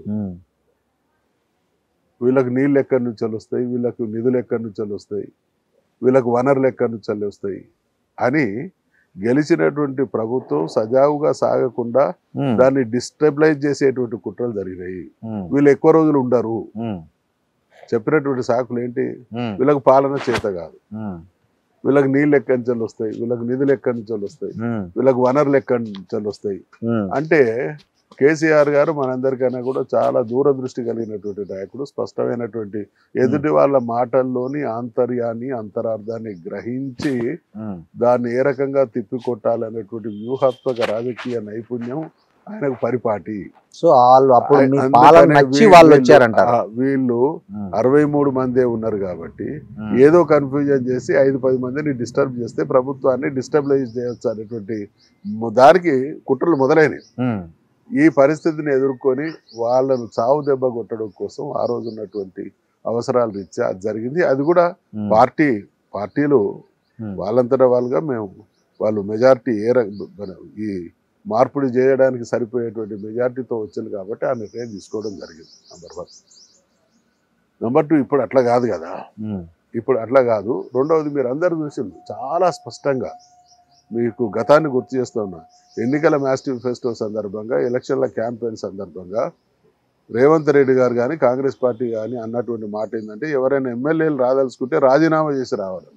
వీళ్ళకు నీళ్ళు ఎక్కడి నుంచి వస్తాయి, వీళ్ళకు నిధులు ఎక్కడి నుంచి వస్తాయి, వీళ్ళకు వనరులు ఎక్కడి నుంచి వస్తాయి అని గెలిచినటువంటి ప్రభుత్వం సజావుగా సాగకుండా దాన్ని డిస్టెబిలైజ్ చేసేటువంటి కుట్రలు జరిగినాయి. వీళ్ళు ఎక్కువ రోజులు ఉండరు. చెప్పినటువంటి సాకులు ఏంటి? వీళ్ళకు పాలన చేత కాదు, వీళ్ళకి నీళ్ళు ఎక్కడి నుంచి వస్తాయి, వీళ్ళకి నిధులు ఎక్కడి నుంచి వస్తాయి, వీళ్ళకి వనరులు ఎక్కడి నుంచి వస్తాయి అంటే కేసీఆర్ గారు మనందరికైనా కూడా చాలా దూరదృష్టి కలిగినటువంటి నాయకుడు. స్పష్టమైనటువంటి ఎదుటి వాళ్ళ మాటల్లోని ఆంతర్యాన్ని అంతరార్థాన్ని గ్రహించి దాన్ని ఏ రకంగా తిప్పికొట్టాలనేటువంటి వ్యూహాత్మక రాజకీయ నైపుణ్యం ఆయనకు పరిపాటి. సో వాళ్ళు అప్పుడు వీళ్ళు 63 మందే ఉన్నారు కాబట్టి ఏదో కన్ఫ్యూజన్ చేసి 5-10 మందిని డిస్టర్బ్ చేస్తే ప్రభుత్వాన్ని డిస్టర్బలైజ్ చేయొచ్చు అనేటువంటి దానికి కుట్రలు మొదలైనవి. ఈ పరిస్థితిని ఎదుర్కొని వాళ్ళను చావు దెబ్బ కొట్టడం కోసం ఆ రోజు ఉన్నటువంటి అవసరాలు రీత్యా అది జరిగింది. అది కూడా పార్టీలు వాళ్ళంతటా వాళ్ళుగా వాళ్ళు మెజారిటీ ఈ మార్పిడి చేయడానికి సరిపోయేటువంటి మెజారిటీతో వచ్చింది కాబట్టి ఆ నిర్ణయం తీసుకోవడం జరిగింది. నంబర్ 1. నంబర్ 2, ఇప్పుడు అట్లా కాదు కదా. ఇప్పుడు అట్లా కాదు. రెండవది మీరు అందరూ చూసింది చాలా స్పష్టంగా. మీకు గతాన్ని గుర్తు చేస్తున్నా. ఎన్నికల మేనిఫెస్టో సందర్భంగా, ఎలక్షన్ల క్యాంపెయిన్ సందర్భంగా రేవంత్ రెడ్డి గారు కానీ కాంగ్రెస్ పార్టీ కానీ అన్నటువంటి మాట ఏంటంటే ఎవరైనా ఎమ్మెల్యేలు రాదలుచుకుంటే రాజీనామా చేసి రావాలి.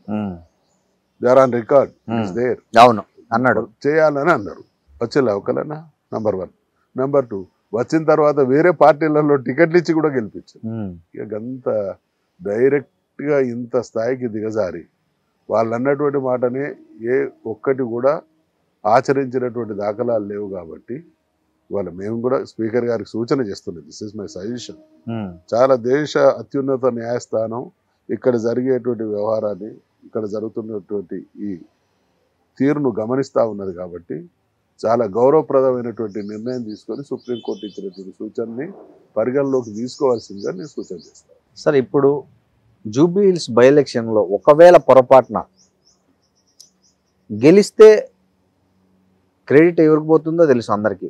They are on record, there అవును అన్నాడు, చేయాలని అన్నారు. వచ్చేలా ఒకలన్నా నంబర్ 1. నంబర్ 2, వచ్చిన తర్వాత వేరే పార్టీలలో టికెట్లు ఇచ్చి కూడా గెలిపించారు. ఇక అంత డైరెక్ట్గా ఇంత స్థాయికి దిగజారి వాళ్ళు అన్నటువంటి మాటనే ఏ ఒక్కటి కూడా ఆచరించినటువంటి దాఖలాలు లేవు. కాబట్టి మేము కూడా స్పీకర్ గారికి సూచన చేస్తున్నాం. This is my suggestion. చాలా దేశ అత్యున్నత న్యాయస్థానం ఇక్కడ జరిగేటువంటి వ్యవహారాన్ని, ఇక్కడ జరుగుతున్నటువంటి ఈ తీరును గమనిస్తూ ఉన్నది కాబట్టి చాలా గౌరవప్రదమైనటువంటి నిర్ణయం తీసుకొని సుప్రీంకోర్టు ఇచ్చినటువంటి సూచనని పరిగణలోకి తీసుకోవాల్సిందిగా నేను సూచన చేస్తాను. సార్, ఇప్పుడు జూబ్లీ హిల్స్ బై ఎలక్షన్లో ఒకవేళ పొరపాటున గెలిస్తే క్రెడిట్ ఎవరికి పోతుందో తెలుసు అందరికీ.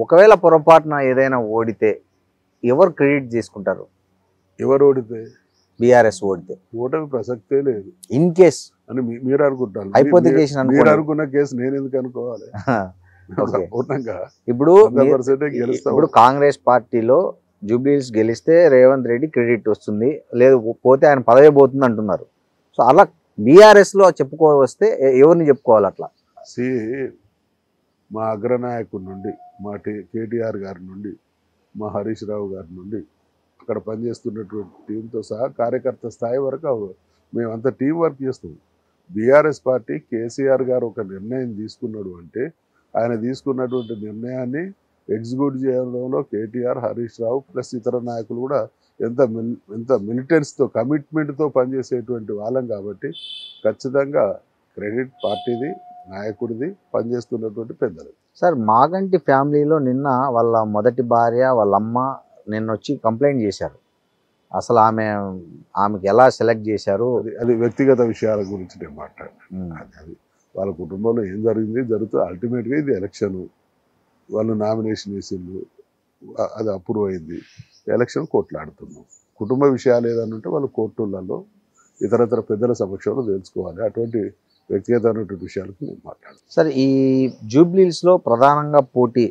ఒకవేళ పొరపాటున ఏదైనా ఓడితే ఎవరు క్రెడిట్ తీసుకుంటారు? ఎవరు ఓడితే? బీఆర్ఎస్ ఓడితే. ఓటమి ప్రసక్తే లేదు. ఇన్ కేస్ అని మీరు అనుకుంటారు. మీరు అనుకున్న కేసు నేను ఎందుకు అనుకోవాలి? ఇప్పుడు కాంగ్రెస్ పార్టీలో జూబ్లీ హిల్స్ గెలిస్తే రేవంత్ రెడ్డి క్రెడిట్ వస్తుంది, లేదు పోతే ఆయన పదవి పోతుంది అంటున్నారు. సో అలా బీఆర్ఎస్లో చెప్పుకోవస్తే ఎవరిని చెప్పుకోవాలి? అట్లా మా అగ్రనాయకుడి నుండి, మా కేటీఆర్ గారి నుండి, మా హరీష్ రావు గారి నుండి, అక్కడ పనిచేస్తున్నటువంటి టీంతో సహా కార్యకర్త స్థాయి వరకు మేమంతా టీం వర్క్ చేస్తాం. బీఆర్ఎస్ పార్టీ కేసీఆర్ గారు ఒక నిర్ణయం తీసుకున్నాడు అంటే ఆయన తీసుకున్నటువంటి నిర్ణయాన్ని ఎగ్జిక్యూట్ చేయడంలో కేటీఆర్, హరీష్ రావు ప్లస్ ఇతర నాయకులు కూడా ఎంత మిలిటెన్స్తో, కమిట్మెంట్తో పనిచేసేటువంటి వాళ్ళం కాబట్టి ఖచ్చితంగా క్రెడిట్ పార్టీది, నాయకుడిది, పనిచేస్తున్నటువంటి పెద్దలు. సార్, మాగంటి ఫ్యామిలీలో నిన్న వాళ్ళ మొదటి భార్య, వాళ్ళ అమ్మ నిన్న వచ్చి కంప్లైంట్ చేశారు. అసలు ఆమెకి ఎలా సెలెక్ట్ చేశారు? అది వ్యక్తిగత విషయాల గురించి నేను మాట్లాడాను. అది వాళ్ళ కుటుంబంలో ఏం జరుగుతుంది అల్టిమేట్గా ఇది ఎలక్షన్, వాళ్ళు నామినేషన్ వేసిండ్రు, అది అప్రూవ్ అయింది, ఎలక్షన్ కోర్టులాడుతున్నాం. కుటుంబ విషయాలు ఏదన్నా ఉంటే వాళ్ళు కోర్టులలో ఇతరతర పెద్దల సమక్షంలో తెలుసుకోవాలి. అటువంటి వ్యక్తిగతమైనటువంటి విషయాలకు నేను మాట్లాడాను. సార్, ఈ జూబ్లీ హిల్స్లో ప్రధానంగా పోటీ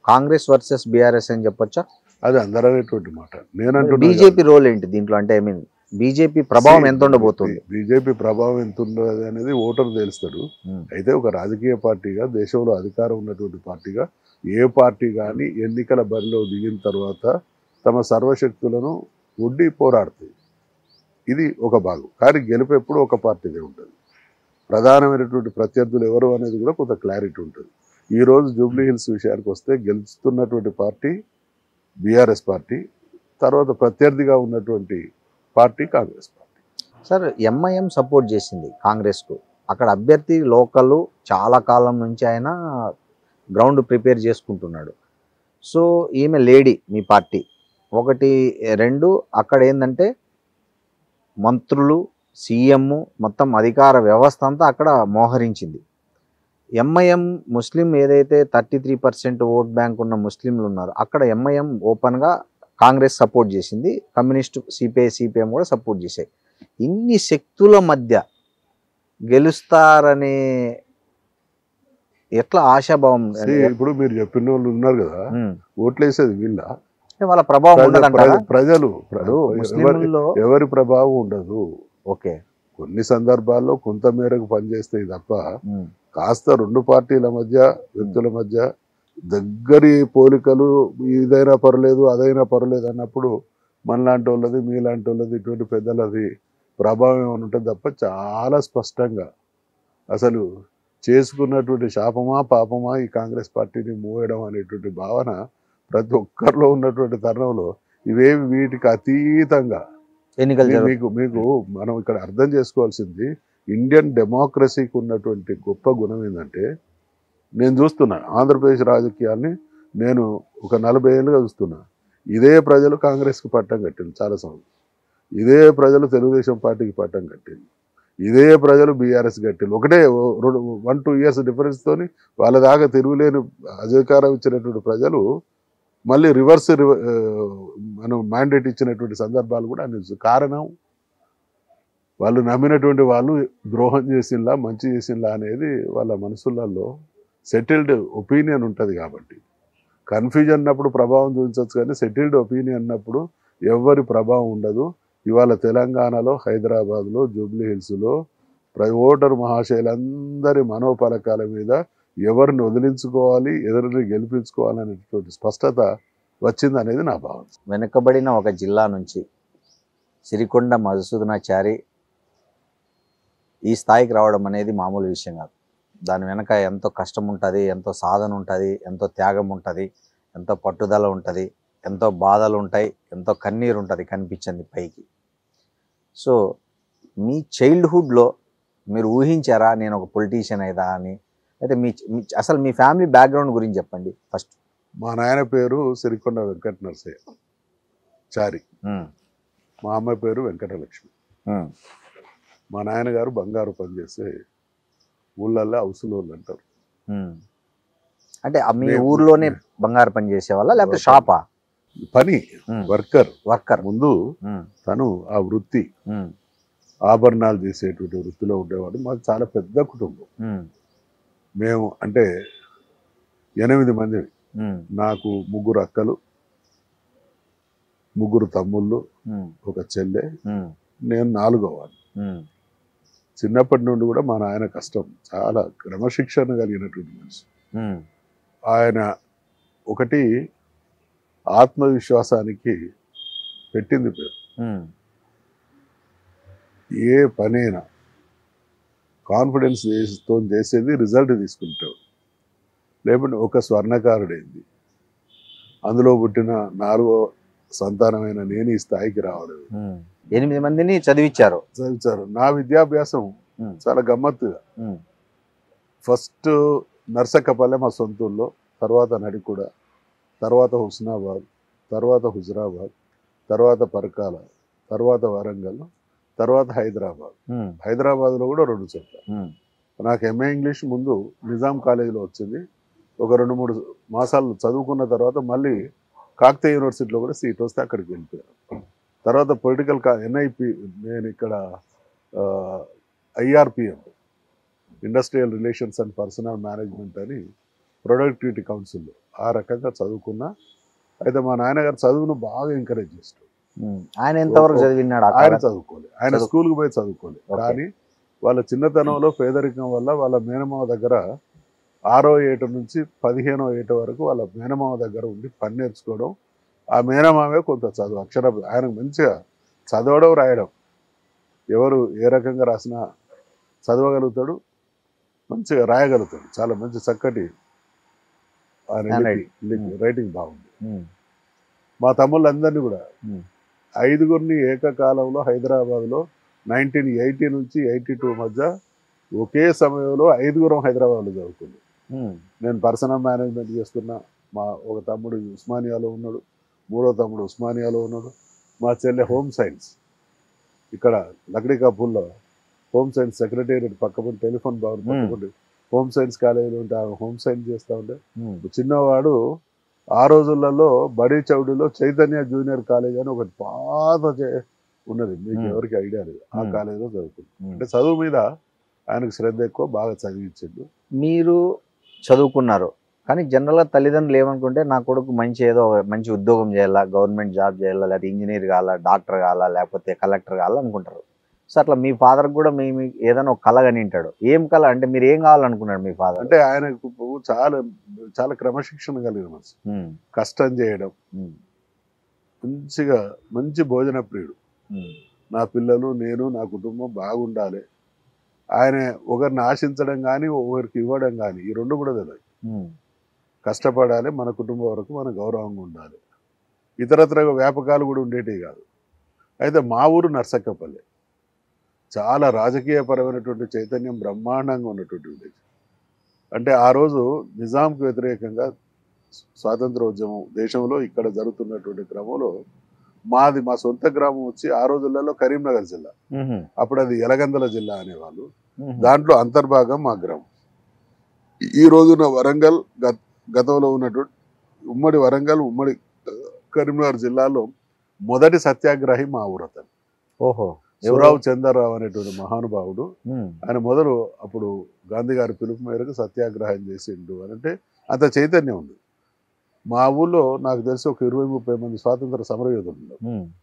కాంగ్రెస్ వర్సెస్ బీఆర్ఎస్ అని చెప్పొచ్చా? అది అందరనేటువంటి మాట. నేను బీజేపీ రోల్ ఏంటి దీంట్లో? అంటే బీజేపీ ప్రభావం ఎంత ఉండబోతుంది? బీజేపీ ప్రభావం ఎంత ఉండదు అనేది ఓటర్ తెలుస్తాడు. అయితే ఒక రాజకీయ పార్టీగా, దేశంలో అధికారం ఉన్నటువంటి పార్టీగా ఏ పార్టీ కానీ ఎన్నికల బరిలో దిగిన తర్వాత తమ సర్వశక్తులను ఒడ్డి పోరాడుతుంది. ఇది ఒక భాగం. కానీ గెలుపు ఎప్పుడు ఒక పార్టీదే ఉంటుంది. ప్రధానమైనటువంటి ప్రత్యర్థులు ఎవరు అనేది కూడా కొంత క్లారిటీ ఉంటుంది. ఈరోజు జూబ్లీ హిల్స్ విషయానికి వస్తే గెలుస్తున్నటువంటి పార్టీ బీఆర్ఎస్ పార్టీ, తర్వాత ప్రత్యర్థిగా ఉన్నటువంటి party Congress party. Sir MIM support చేసింది కాంగ్రెస్కు. అక్కడ అభ్యర్థి లోకల్ చాలా కాలం నుంచి ఆయన గ్రౌండ్ ప్రిపేర్ చేసుకుంటున్నాడు. సో ఈమె లేడీ మీ పార్టీ ఒకటి, రెండు అక్కడ ఏంటంటే మంత్రులు, సీఎం, మొత్తం అధికార వ్యవస్థ అంతా అక్కడ మోహరించింది. ఎంఐఎం ముస్లిం ఏదైతే 33% ఓట్ బ్యాంక్ ఉన్న ముస్లింలు ఉన్నారో అక్కడ ఎంఐఎం ఓపెన్గా కాంగ్రెస్ సపోర్ట్ చేసింది, కమ్యూనిస్టు సిపిఐ సిపిఎం కూడా సపోర్ట్ చేశాయి. ఇన్ని శక్తుల మధ్య గెలుస్తారనే ఎట్లా ఆశాభావం? ఇప్పుడు మీరు చెప్పిన వాళ్ళు ఉన్నారు కదా, ఓట్లేసేది వీళ్ళ, వాళ్ళ ప్రభావం ఉండదంటారా? ప్రజలు ముస్లింల్లో ఎవరి ప్రభావం ఉండదు. ఓకే, కొన్ని సందర్భాల్లో కొంత మేరకు పనిచేస్తాయి తప్ప కాస్త రెండు పార్టీల మధ్య, వ్యక్తుల మధ్య దగ్గరి పోలికలు, ఇదైనా పర్లేదు అదైనా పర్లేదు అన్నప్పుడు మనలాంటి వాళ్ళది మీలాంటి వాళ్ళది ఇటువంటి పెద్దలది ప్రభావం ఏమైనా ఉంటుంది తప్ప చాలా స్పష్టంగా అసలు చేసుకున్నటువంటి శాపమా పాపమా ఈ కాంగ్రెస్ పార్టీని మూయడం అనేటువంటి భావన ప్రతి ఒక్కరిలో ఉన్నటువంటి తరుణంలో ఇవేవి వీటికి అతీతంగా మీకు మనం ఇక్కడ అర్థం చేసుకోవాల్సింది ఇండియన్ డెమోక్రసీకి ఉన్నటువంటి గొప్ప గుణం ఏంటంటే, నేను చూస్తున్నా ఆంధ్రప్రదేశ్ రాజకీయాల్ని నేను ఒక 40 ఏళ్ళుగా చూస్తున్నా. ఇదే ప్రజలు కాంగ్రెస్కి పట్టం కట్టింది చాలా సంవత్సరం, ఇదే ప్రజలు తెలుగుదేశం పార్టీకి పట్టం కట్టింది, ఇదే ప్రజలు బీఆర్ఎస్ కట్టింది. ఒకటే 1-2 ఇయర్స్ డిఫరెన్స్తోని వాళ్ళ దాకా తిరుగులేని అధికారం ఇచ్చినటువంటి ప్రజలు మళ్ళీ రివర్స్ మనం మ్యాండేట్ ఇచ్చినటువంటి సందర్భాలు కూడా అన్ని. కారణం వాళ్ళు నమ్మినటువంటి వాళ్ళు ద్రోహం చేసింలా మంచి చేసింలా అనేది వాళ్ళ మనసులలో సెటిల్డ్ ఒపీనియన్ ఉంటుంది. కాబట్టి కన్ఫ్యూజన్ అన్నప్పుడు ప్రభావం చూపించవచ్చు, కానీ సెటిల్డ్ ఒపీనియన్ అన్నప్పుడు ఎవరి ప్రభావం ఉండదు. ఇవాళ తెలంగాణలో, హైదరాబాద్లో, జూబ్లీ హిల్స్లో ఓటరు మహాశయులందరి మనోపలకాల మీద ఎవరిని వదిలించుకోవాలి, ఎవరిని గెలిపించుకోవాలనేటువంటి స్పష్టత వచ్చింది అనేది నా భావన. వెనుకబడిన ఒక జిల్లా నుంచి సిరికొండ మధుసూదనాచారి ఈ స్థాయికి రావడం అనేది మామూలు విషయం కాదు. దాని వెనక ఎంతో కష్టం ఉంటుంది, ఎంతో సాధన ఉంటుంది, ఎంతో త్యాగం ఉంటుంది, ఎంతో పట్టుదల ఉంటుంది, ఎంతో బాధలు ఉంటాయి, ఎంతో కన్నీరు ఉంటుంది కనిపించింది పైకి. సో మీ చైల్డ్హుడ్లో మీరు ఊహించారా నేను ఒక పొలిటీషియన్ అయిదా అని? అయితే అసలు మీ ఫ్యామిలీ బ్యాక్గ్రౌండ్ గురించి చెప్పండి ఫస్ట్. మా నాయన పేరు సిరికొండ వెంకట నరసయ్య చారి, మా అమ్మ పేరు వెంకటలక్ష్మి. మా నాయనగారు బంగారు పనిచేసే ఊళ్ళల్లో హౌసులోళ్ళు అంటారు. అంటే మీ ఊర్లోనే బంగారు పని చేసేవాళ్ళ లేకపోతే షాపా? పని, వర్కర్. ముందు తను ఆ వృత్తి ఆభరణాలు చేసేటువంటి వృత్తిలో ఉండేవాడు. మాది చాలా పెద్ద కుటుంబం. మేము అంటే 8 మంది. నాకు 3 అక్కలు, 3 తమ్ముళ్ళు, ఒక చెల్లె, నేను 4వ వాడిని. చిన్నప్పటి నుండి కూడా మా నాయన కష్టం, చాలా క్రమశిక్షణ కలిగినటువంటి మనిషి. ఆయన ఒకటి ఆత్మవిశ్వాసానికి పెట్టింది పేరు. ఏ పనైనా కాన్ఫిడెన్స్ తో చేసేది, రిజల్ట్ తీసుకుంటాడు. లేకపోతే ఒక స్వర్ణకారుడైంది, అందులో పుట్టిన 4వ సంతానమైన నేను ఈ స్థాయికి రావడం. 8 మందిని చదివించారు. నా విద్యాభ్యాసం చాలా గమ్మత్తుగా, ఫస్ట్ నర్సక్కపల్లె మా సొంతూరులో, తర్వాత నడికూడ, తర్వాత హుస్నాబాద్, తర్వాత హుజరాబాద్, తర్వాత పరకాల, తర్వాత వరంగల్, తర్వాత హైదరాబాద్. హైదరాబాద్లో కూడా 2 చోట్ల. నాకు ఎంఏ ఇంగ్లీష్ ముందు నిజాం కాలేజీలో వచ్చింది. ఒక 2-3 మాసాలు చదువుకున్న తర్వాత మళ్ళీ కాకతీయ యూనివర్సిటీలో కూడా సీట్ వస్తే అక్కడికి వెళ్ళిపోయాను. తర్వాత పొలిటికల్ ఎన్ఐపి, నేను ఇక్కడ IRPM, industrial relations and personal management అని ప్రొడక్టివిటీ కౌన్సిల్లో ఆ రకంగా చదువుకున్నా. అయితే మా నాన్నగారు చదువును బాగా ఎంకరేజ్ చేస్తాడు. ఆయన ఎంతవరకు చదివినాడు? ఆయన చదువుకోలేదు, ఆయన స్కూల్కి పోయి చదువుకోలేదు. కానీ వాళ్ళ చిన్నతనంలో పేదరికం వల్ల వాళ్ళ మేనమావ దగ్గర 6వ ఏట నుంచి 15వ ఏట వరకు వాళ్ళ మేనమావ దగ్గర ఉండి పని నేర్చుకోవడం. ఆ మేనమావే కొంత చదువు, ఆయనకు మంచిగా చదవడం రాయడం, ఎవరు ఏ రకంగా రాసినా చదవగలుగుతాడు, మంచిగా రాయగలుగుతాడు. చాలా మంచి చక్కటి రైటింగ్ బాగుంది. మా తమ్ముళ్ళందరినీ కూడా 5గురిని ఏకకాలంలో హైదరాబాద్లో 1980 నుంచి 82 మధ్య ఒకే సమయంలో 5గురం హైదరాబాద్లో చదువుకుంది. నేను పర్సనల్ మేనేజ్మెంట్ చేస్తున్నా, మా ఒక తమ్ముడు ఉస్మానియాలో ఉన్నాడు, మూడో తమ్ముడు ఉస్మానియాలో ఉన్నాడు, మా చెల్లె హోమ్ సైన్స్ ఇక్కడ లక్డీ కపూర్లో హోమ్ సైన్స్ సెక్రటేరియట్ పక్కపడి టెలిఫోన్ భవన్ పక్కపడి హోమ్ సైన్స్ కాలేజీలో ఉంటే ఆమె హోమ్ సైన్స్ చేస్తూ ఉంటే, చిన్నవాడు ఆ రోజులలో బడి చౌడిలో చైతన్య జూనియర్ కాలేజ్ అని ఒకటి పాత ఉన్నది, మీకు ఎవరికి ఐడియా లేదు, ఆ కాలేజీలో చదువుకుంది. అంటే చదువు మీద ఆయనకు శ్రద్ధ ఎక్కువ, బాగా చదివించిండు. మీరు చదువుకున్నారు కానీ జనరల్గా తల్లిదండ్రులు ఏమనుకుంటే నా కొడుకు ఏదో మంచి ఉద్యోగం చేయాలా, గవర్నమెంట్ జాబ్ చేయాలా, లేకపోతే ఇంజనీర్ కావాలా, డాక్టర్ కావాలా, లేకపోతే కలెక్టర్ కావాలా అనుకుంటారు. సో అట్లా మీ ఫాదర్ కూడా మీ ఏదైనా ఒక కళ అని ఉంటాడు. ఏం కళ అంటే మీరు ఏం కావాలనుకున్నాడు మీ ఫాదర్? అంటే ఆయనకు చాలా చాలా క్రమశిక్షణ కలిగిన మనసు, కష్టం చేయడం, మంచిగా మంచి భోజన ప్రియుడు. నా పిల్లలు, నేను, నా కుటుంబం బాగుండాలి. ఆయన ఒకరిని ఆశించడం కానీ ఒకరికి ఇవ్వడం కానీ ఈ రెండు కూడా తెలియదు. కష్టపడాలి, మన కుటుంబం వరకు మన గౌరవంగా ఉండాలి. ఇతరత్ర వ్యాపకాలు కూడా ఉండేటివి కాదు. అయితే మా ఊరు నర్సక్కపల్లి చాలా రాజకీయపరమైనటువంటి చైతన్యం బ్రహ్మాండంగా ఉన్నటువంటి విలేజ్. అంటే ఆ రోజు నిజాంకు వ్యతిరేకంగా స్వాతంత్రోద్యమం దేశంలో ఇక్కడ జరుగుతున్నటువంటి క్రమంలో మా సొంత గ్రామం వచ్చి ఆ రోజులలో కరీంనగర్ జిల్లా, అప్పుడు అది ఎలగందల జిల్లా అనేవాళ్ళు, దాంట్లో అంతర్భాగం మా గ్రామం. ఈ రోజున వరంగల్ గతంలో ఉన్నటువంటి ఉమ్మడి వరంగల్, ఉమ్మడి కరీంనగర్ జిల్లాలో మొదటి సత్యాగ్రహి మా ఊరు అతను. ఓహో, సురావు చంద్రరావు అనేటువంటి మహానుభావుడు. ఆయన మొదలు అప్పుడు గాంధీ గారి పిలుపు మేరకు సత్యాగ్రహం చేసిండు అని అంటే అంత చైతన్యం ఉంది. మా ఊళ్ళో నాకు తెలిసి ఒక 20-30 మంది స్వాతంత్ర సమరయోధులు ఉన్నారు,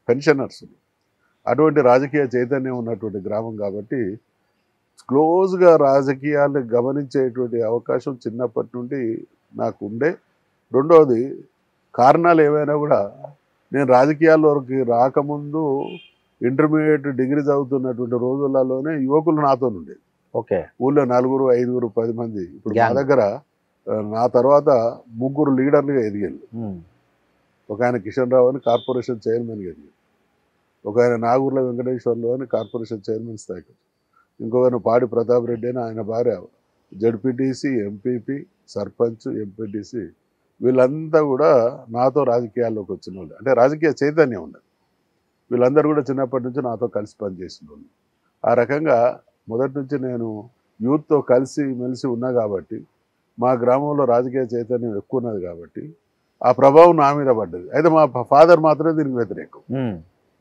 పెన్షనర్స్. అటువంటి రాజకీయ చైతన్యం ఉన్నటువంటి గ్రామం కాబట్టి క్లోజ్గా రాజకీయాలను గమనించేటువంటి అవకాశం చిన్నప్పటి నుండి నాకు ఉండే. రెండవది, కారణాలు ఏవైనా కూడా నేను రాజకీయాల్లోకి రాకముందు ఇంటర్మీడియట్ డిగ్రీ చదువుతున్నటువంటి రోజులలోనే యువకులు నాతో ఉండేది. ఓకే, ఊళ్ళో 4, 5, 10 మంది. ఇప్పుడు మా దగ్గర నా తర్వాత 3 లీడర్లుగా ఎదిగారు. ఒక ఆయన కిషన్ రావు అని కార్పొరేషన్ చైర్మన్గా ఎదిగారు, ఒక ఆయన నాగూర్ల వెంకటేశ్వర్లు అని కార్పొరేషన్ చైర్మన్ స్థాయికి, ఇంకొక పాడి ప్రతాప్ రెడ్డి అని ఆయన భార్య జడ్పీటీసీ, ఎంపీపీ, సర్పంచ్, ఎంపీటీసీ. వీళ్ళంతా కూడా నాతో రాజకీయాల్లోకి వచ్చిన వాళ్ళు, అంటే రాజకీయ చైతన్యం ఉన్నది. వీళ్ళందరూ కూడా చిన్నప్పటి నుంచి నాతో కలిసి పనిచేసిన వాళ్ళు. ఆ రకంగా మొదటి నుంచి నేను యూత్తో కలిసి మెలిసి ఉన్నా కాబట్టి, మా గ్రామంలో రాజకీయ చైతన్యం ఎక్కువ ఉన్నది కాబట్టి ఆ ప్రభావం నా మీద పడ్డది. అయితే మా ఫాదర్ మాత్రమే దీనికి వ్యతిరేకం.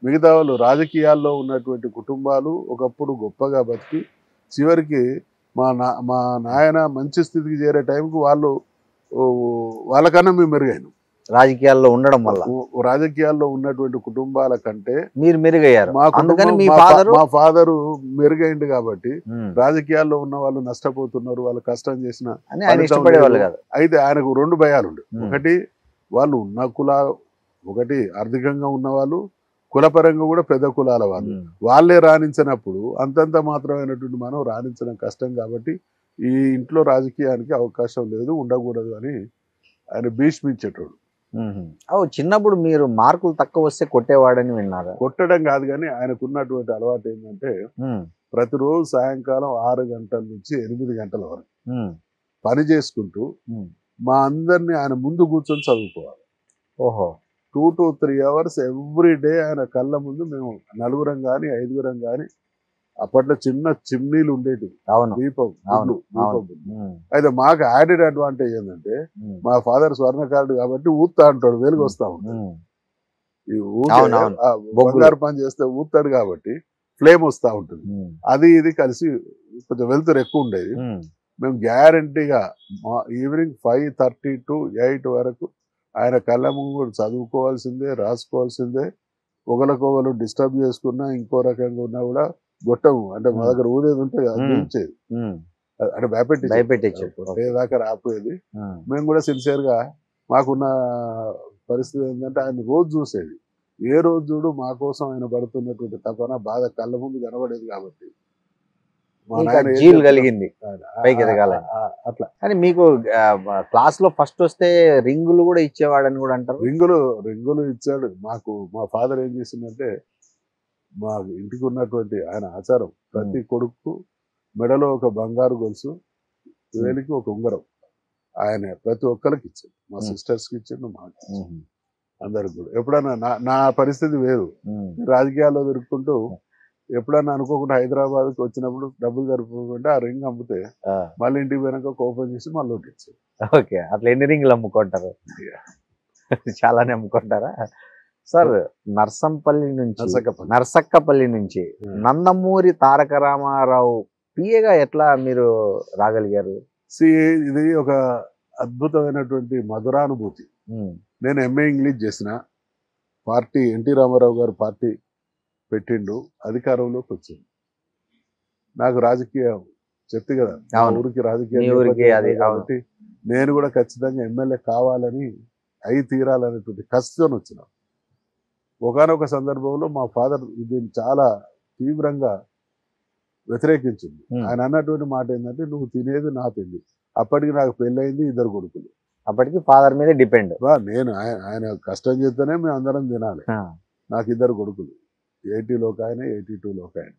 మిగతా వాళ్ళు రాజకీయాల్లో ఉన్నటువంటి కుటుంబాలు ఒకప్పుడు గొప్పగా బతికి చివరికి మా నాయన మంచి స్థితికి చేరే టైంకి వాళ్ళకన్నా మేము మెరుగైనాం. రాజకీయాల్లో ఉండడం వల్ల రాజకీయాల్లో ఉన్నటువంటి కుటుంబాల కంటే మీరు మెరుగయ్యారు. మా ఫాదరు మెరుగైంది కాబట్టి రాజకీయాల్లో ఉన్న వాళ్ళు నష్టపోతున్నారు, వాళ్ళు కష్టం చేసిన. అయితే ఆయనకు 2 భయాలు ఉండే. ఒకటి, వాళ్ళు ఉన్న కులాలు, ఒకటి ఆర్థికంగా ఉన్నవాళ్ళు, కులపరంగా కూడా పెద్ద కులాల వాళ్ళే రాణించినప్పుడు అంతంత మాత్రమైనటువంటి మనం రాణించడం కష్టం కాబట్టి ఈ ఇంట్లో రాజకీయానికి అవకాశం లేదు, ఉండకూడదు అని ఆయన భీష్మించేటోడు. చిన్నప్పుడు మీరు మార్కులు తక్కువ వస్తే కొట్టేవాడని విన్నారు? కొట్టడం కాదు, కానీ ఆయనకు ఉన్నటువంటి అలవాటు ఏంటంటే ప్రతిరోజు సాయంకాలం 6 గంటల నుంచి 8 గంటల వరకు పని చేసుకుంటూ మా అందరినీ ఆయన ముందు కూర్చొని చదువుకోవాలి. ఓహో, 2 to 3 hours ఎవ్రీ డే ఆయన కళ్ళ ముందు. మేము 4 కానీ 5 కానీ, అప్పట్లో చిన్న చిమ్నీలు ఉండేటివి, దీపం. అయితే మాకు యాడెడ్ అడ్వాంటేజ్ ఏంటంటే మా ఫాదర్ స్వర్ణకారుడు కాబట్టి ఊత్తా అంటాడు, వెలుగు వస్తా ఉంటాడు. ఈ బంగారు పని చేస్తే ఊతాడు కాబట్టి ఫ్లేమ్ వస్తూ ఉంటుంది. అది ఇది కలిసి కొంచెం వెలుతురు ఎక్కువ ఉండేది. మేము గ్యారంటీగా ఈవినింగ్ 5:30 to 8 వరకు ఆయన కళ్ళ ముందు చదువుకోవాల్సిందే, రాసుకోవాల్సిందే. ఒకరికొకరు డిస్టర్బ్ చేసుకున్నా, ఇంకో రకంగా ఉన్నా కూడా గొట్టము, అంటే మా దగ్గర ఊదేది ఉంటే అందించేది, అంటే భయపెట్టేదాకా రాపోయేది. మేము కూడా సిన్సియర్గా, మాకున్న పరిస్థితి ఏంటంటే ఆయన రోజు చూసేది. ఏ రోజు చూడు మా కోసం ఆయన పడుతున్నటువంటి తపన, బాధ కళ్ళ ముందు కనబడేది కాబట్టి మా మీకు నాయన ఏం జీల్ చెప్తున్నా- కలిగింది పైకి ఎదగాలని. అట్లా కానీ మీకు క్లాస్ లో ఫస్ట్ వస్తే రింగులు కూడా ఇచ్చేవాడని కూడా అంటారు. రింగులు ఇచ్చాడు మాకు. మా ఫాదర్ ఏం చేసిందంటే మా ఇంటికి ఉన్నటువంటి ఆయన ఆచారం, ప్రతి కొడుకు మెడలో ఒక బంగారు గొలుసు, వేలికి ఒక ఉంగరం ఆయన ప్రతి ఒక్కరికి ఇచ్చాడు. మా సిస్టర్స్కి ఇచ్చాడు, మాకు ఇచ్చాడు, అందరికి కూడా. ఎప్పుడన్నా నా పరిస్థితి వేరు, రాజకీయాల్లో తిరుగుకుంటూ ఎప్పుడన్నా అనుకోకుండా హైదరాబాద్కి వచ్చినప్పుడు డబ్బులు జరుపుకుంటే ఆ రింగ్ అమ్మితే మళ్ళీ ఇంటికి పోయినాక ఓపెన్ చేసి మళ్ళీ ఒకటి ఇచ్చాడు. ఓకే, అట్లా ఎన్ని రింగులు అమ్ముకుంటారు? చాలానే అమ్ముకుంటారా సార్? నర్సక్కపల్లి నుంచి నందమూరి తారక రామారావు పిఏగా ఎట్లా మీరు రాగలిగారు? ఇది ఒక అద్భుతమైనటువంటి మధురానుభూతి. నేను ఎంఏ ఇంగ్లీష్ చేసిన, పార్టీ ఎన్టీ రామారావు గారు పార్టీ పెట్టిండు, అధికారంలోకి వచ్చింది. నాకు రాజకీయం చెప్తే కదా, ఊరికి రాజకీయం కాబట్టి నేను కూడా ఖచ్చితంగా ఎమ్మెల్యే కావాలని అయి తీరాలనేటువంటి కసితో వచ్చిన. ఒకనొక సందర్భంలో మా ఫాదర్ దీన్ని చాలా తీవ్రంగా వ్యతిరేకించింది. ఆయన అన్నటువంటి మాట ఏంటంటే, నువ్వు తినేది నా తిండి. అప్పటికి నాకు పెళ్ళయింది, 2 కొడుకులు. అప్పటికి ఫాదర్ మీద డిపెండ్. నేను ఆయన కష్టం చేస్తేనే మేము అందరం తినాలి. నాకు 2 కొడుకులు, 80లో ఒక ఆయన, 82లో ఒక ఆయన.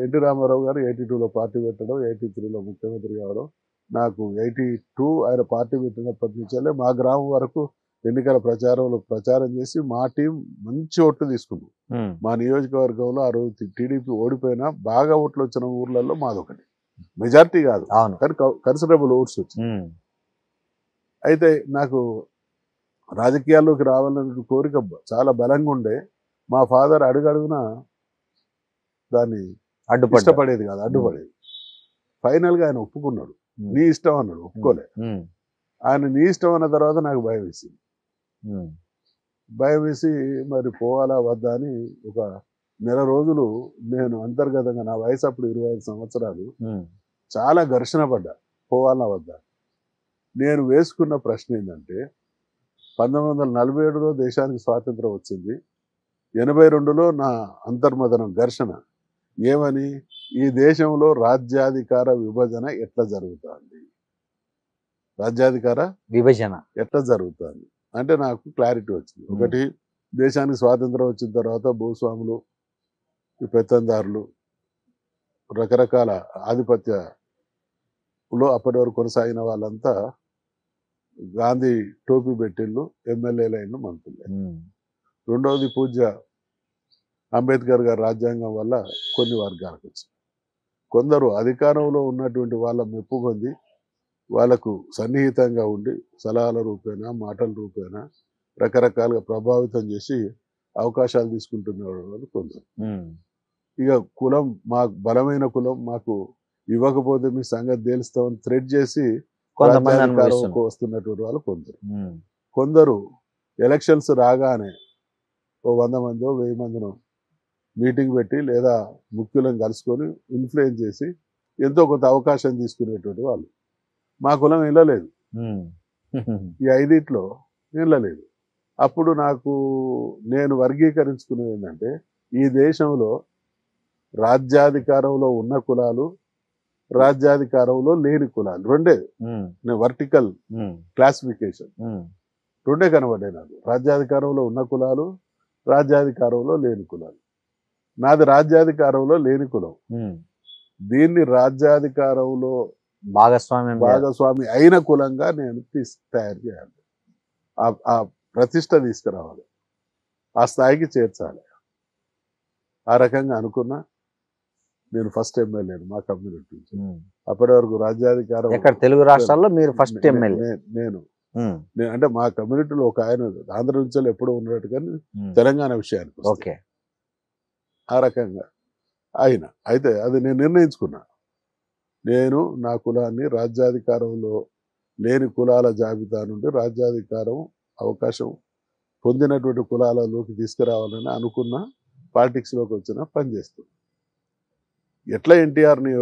ఎన్టీ రామారావు గారు 82లో పార్టీ పెట్టడం, 83లో ముఖ్యమంత్రి కావడం. నాకు 82 ఆయన పార్టీ పెట్టినప్పటి నుంచే మా గ్రామం వరకు ఎన్నికల ప్రచారం చేసి మా టీం మంచి ఓట్లు తీసుకుంది. మా నియోజకవర్గంలో ఆ రోజు టీడీపీ ఓడిపోయినా బాగా ఓట్లు వచ్చిన ఊర్లలో మాదొకటి. మెజార్టీ కాదు కానీ కన్సిడరబుల్ ఓట్స్ వచ్చింది. అయితే నాకు రాజకీయాల్లోకి రావాలనే కోరిక చాలా బలంగా ఉండే. మా ఫాదర్ అడుగడుగున దాన్ని ఇష్టపడేది కాదు, అడ్డుపడేది. ఫైనల్గా ఆయన ఒప్పుకున్నాడు. నీ ఇష్టం అన్నాడు, ఒప్పుకోలే. ఆయన నీ ఇష్టం అన్న తర్వాత నాకు భయం వేసింది. భయం వేసి మరి పోవాలా వద్దా అని ఒక నెల రోజులు నేను అంతర్గతంగా, నా వయసు అప్పుడు 25 సంవత్సరాలు, చాలా ఘర్షణ పడ్డా, పోవాలా వద్దా. నేను వేసుకున్న ప్రశ్న ఏంటంటే, 1947లో దేశానికి స్వాతంత్రం వచ్చింది, 82లో నా అంతర్మదనం ఘర్షణ ఏమని, ఈ దేశంలో రాజ్యాధికార విభజన ఎట్లా జరుగుతుంది, రాజ్యాధికార విభజన ఎట్లా జరుగుతుంది అంటే నాకు క్లారిటీ వచ్చింది. ఒకటి, దేశానికి స్వాతంత్రం వచ్చిన తర్వాత భూస్వాములు, ఈ పెత్తందారులు, రకరకాల ఆధిపత్యలో అప్పటి వరకు కొనసాగిన వాళ్ళంతా గాంధీ టోపీ పెట్టిళ్ళు, ఎమ్మెల్యేలైన మంత్రులు. రెండవది, పూజ్య అంబేద్కర్ గారి రాజ్యాంగం వల్ల కొన్ని వర్గాలకు వచ్చింది. కొందరు అధికారంలో ఉన్నటువంటి వాళ్ళ మెప్పు పొంది వాళ్ళకు సన్నిహితంగా ఉండి సలహాల రూపేణా, మాటల రూపేణా రకరకాలుగా ప్రభావితం చేసి అవకాశాలు తీసుకుంటున్న వాళ్ళు కొందరు. ఇక కులం, మాకు బలమైన కులం, మాకు ఇవ్వకపోతే మీ సంగతి తేలుస్తామని థ్రెడ్ చేసి అధికారంలోకి వస్తున్నటువంటి వాళ్ళు కొందరు. కొందరు ఎలక్షన్స్ రాగానే ఓ 100 మందో 1000 మందినో మీటింగ్ పెట్టి లేదా ముఖ్యులను కలుసుకొని ఇన్ఫ్లుయెన్స్ చేసి ఎంతో కొంత అవకాశం తీసుకునేటువంటి వాళ్ళు. మా కులం వెళ్ళలేదు, ఈ 5 వెళ్ళలేదు. అప్పుడు నేను వర్గీకరించుకునేది ఏంటంటే, ఈ దేశంలో రాజ్యాధికారంలో ఉన్న కులాలు, రాజ్యాధికారంలో లేని కులాలు రెండే. నేను వర్టికల్ క్లాసిఫికేషన్ రెండే కనబడ్డాయి నాకు. రాజ్యాధికారంలో ఉన్న కులాలు, రాజ్యాధికారంలో లేని కులాలు. నాది రాజ్యాధికారంలో లేని కులం. దీన్ని రాజ్యాధికారంలో భాగస్వామి అయిన కులంగా నేను తయారు చేయాలి. ఆ ప్రతిష్ట తీసుకురావాలి, ఆ స్థాయికి చేర్చాలి. ఆ రకంగా అనుకున్నా. నేను ఫస్ట్ ఎమ్మెల్యే మా కమ్యూనిటీ. అప్పటి వరకు రాజ్యాధికారం తెలుగు రాష్ట్రాల్లో మీరు ఫస్ట్ ఎమ్మెల్యే. నేను అంటే మా కమ్యూనిటీలో ఒక ఆయన ఆంధ్ర నుంచి ఎప్పుడూ ఉన్నట్టు, కానీ తెలంగాణ విషయానికి ఓకే ఆ రకంగా అయితే అది నేను నిర్ణయించుకున్నా. నేను నా కులాన్ని రాజ్యాధికారంలో లేని కులాల జాబితా నుండి రాజ్యాధికారం అవకాశం పొందినటువంటి కులాలలోకి తీసుకురావాలని అనుకున్న, పాలిటిక్స్లోకి వచ్చిన పనిచేస్తుంది. ఎట్లా ఎన్టీఆర్ని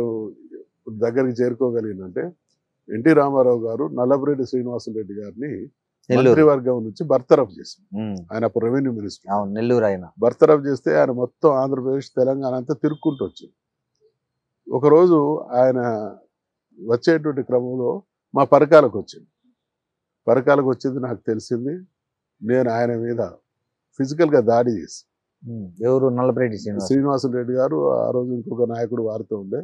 దగ్గరికి చేరుకోగలిగినంటే, ఎన్టీ రామారావు గారు నల్లపురెడ్డి శ్రీనివాసరెడ్డి గారిని మంత్రివర్గం నుంచి బర్తరఫ్ చేశారు. ఆయన అప్పుడు రెవెన్యూ మినిస్టర్, నెల్లూరు ఆయన. బర్తరఫ్ చేస్తే ఆయన మొత్తం ఆంధ్రప్రదేశ్, తెలంగాణ అంతా తిరుక్కుంటూ వచ్చింది. ఒకరోజు ఆయన వచ్చేటువంటి క్రమంలో మా పరకాలకు వచ్చింది. పరకాలకు వచ్చింది నాకు తెలిసింది. నేను ఆయన మీద ఫిజికల్గా దాడి చేసి, ఎవరు? నల్లపరెడ్డి శ్రీనివాసరెడ్డి గారు, ఆ రోజు ఇంకొక నాయకుడు వారితో ఉండే,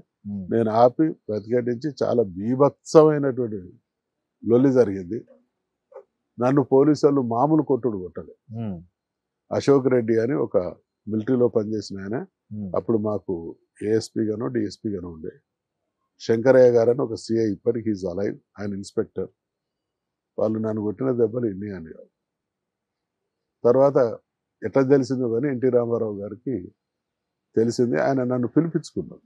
నేను ఆపి ప్రతిఘటించి చాలా బీభత్సమైనటువంటి లొల్లి జరిగింది. నన్ను పోలీసు వాళ్ళు మామూలు కొట్టుడు కొట్టలే. అశోక్ రెడ్డి అని ఒక మిలిటరీలో పనిచేసిన ఆయన, అప్పుడు మాకు ఏఎస్పీ గానో డిఎస్పీ గానో ఉండే. శంకరయ్య గారు అని ఒక సిఐ, ఇప్పటికీ ఈజ్ అలైవ్, ఆయన ఇన్స్పెక్టర్. వాళ్ళు నన్ను కొట్టిన దెబ్బలు ఇన్ని అని కాదు. తర్వాత ఎట్లా తెలిసిందో కానీ ఎన్టీ రామారావు గారికి తెలిసింది. ఆయన నన్ను పిలిపించుకున్నాడు.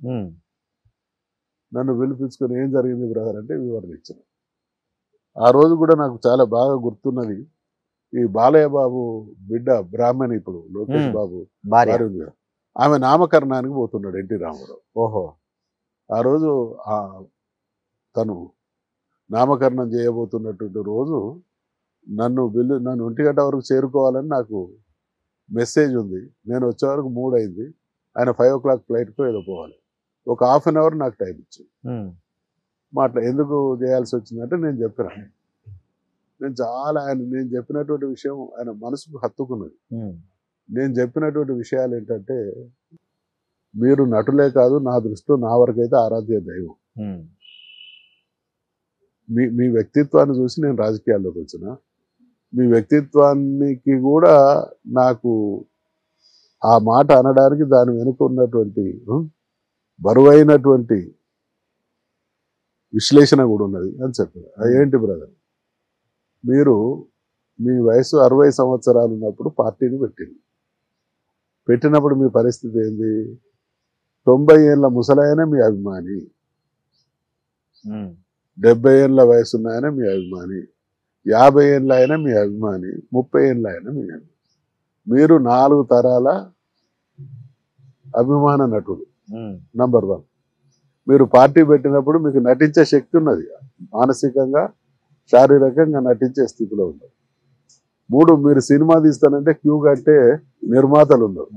నన్ను పిలిపించుకుని ఏం జరిగింది బ్రదర్ అంటే వివరణ ఇచ్చిన. ఆ రోజు కూడా నాకు చాలా బాగా గుర్తున్నది. ఈ బాలయ్య బాబు బిడ్డ బ్రాహ్మణి, ఇప్పుడు లోకేష్ బాబు భార్య ఉంది కదా, ఆమె నామకరణానికి పోతున్నాడు ఎన్టీ రామారావు. ఓహో. ఆ రోజు తను నామకరణం చేయబోతున్నటువంటి రోజు నన్ను 1 గంట వరకు చేరుకోవాలని నాకు మెసేజ్ ఉంది. నేను వచ్చే వరకు 3 అయింది. ఆయన 5 o'clock ఫ్లైట్కో ఏదో పోవాలి. ఒక ½ an hour నాకు టైం ఇచ్చింది. ఎందుకు చేయాల్సి వచ్చిందంటే నేను చెప్పిన, నేను చెప్పినటువంటి విషయం ఆయన మనసుకు హత్తుకున్నది. నేను చెప్పినటువంటి విషయాలు ఏంటంటే, మీరు నటులే కాదు, నా దృష్టిలో నా వరకు అయితే ఆరాధ్య దైవం. మీ వ్యక్తిత్వాన్ని చూసి నేను రాజకీయాల్లోకి వచ్చిన. మీ వ్యక్తిత్వానికి కూడా నాకు ఆ మాట అనడానికి దాని వెనుక ఉన్నటువంటి బరువైనటువంటి విశ్లేషణ కూడా ఉన్నది అని చెప్పారు. ఏంటి బ్రదర్, మీరు మీ వయసు 60 సంవత్సరాలు ఉన్నప్పుడు పార్టీని పెట్టినప్పుడు మీ పరిస్థితి ఏంది? 90 ఏళ్ళ ముసలాయన మీ అభిమాని, 70 ఏళ్ళ వయసు ఉన్నాయన మీ అభిమాని, 50 ఏళ్ళ అయినా మీ అభిమాని, 30 ఏళ్ళ అయినా మీ అభిమాని. మీరు 4 తరాల అభిమాన నటుడు. నంబర్ 1. మీరు పార్టీ పెట్టినప్పుడు మీకు నటించే శక్తి ఉన్నది, మానసికంగా శారీరకంగా నటించే స్థితిలో ఉన్నారు. 3, మీరు సినిమా తీస్తానంటే క్యూ కట్టే నిర్మాతలు ఉన్నారు.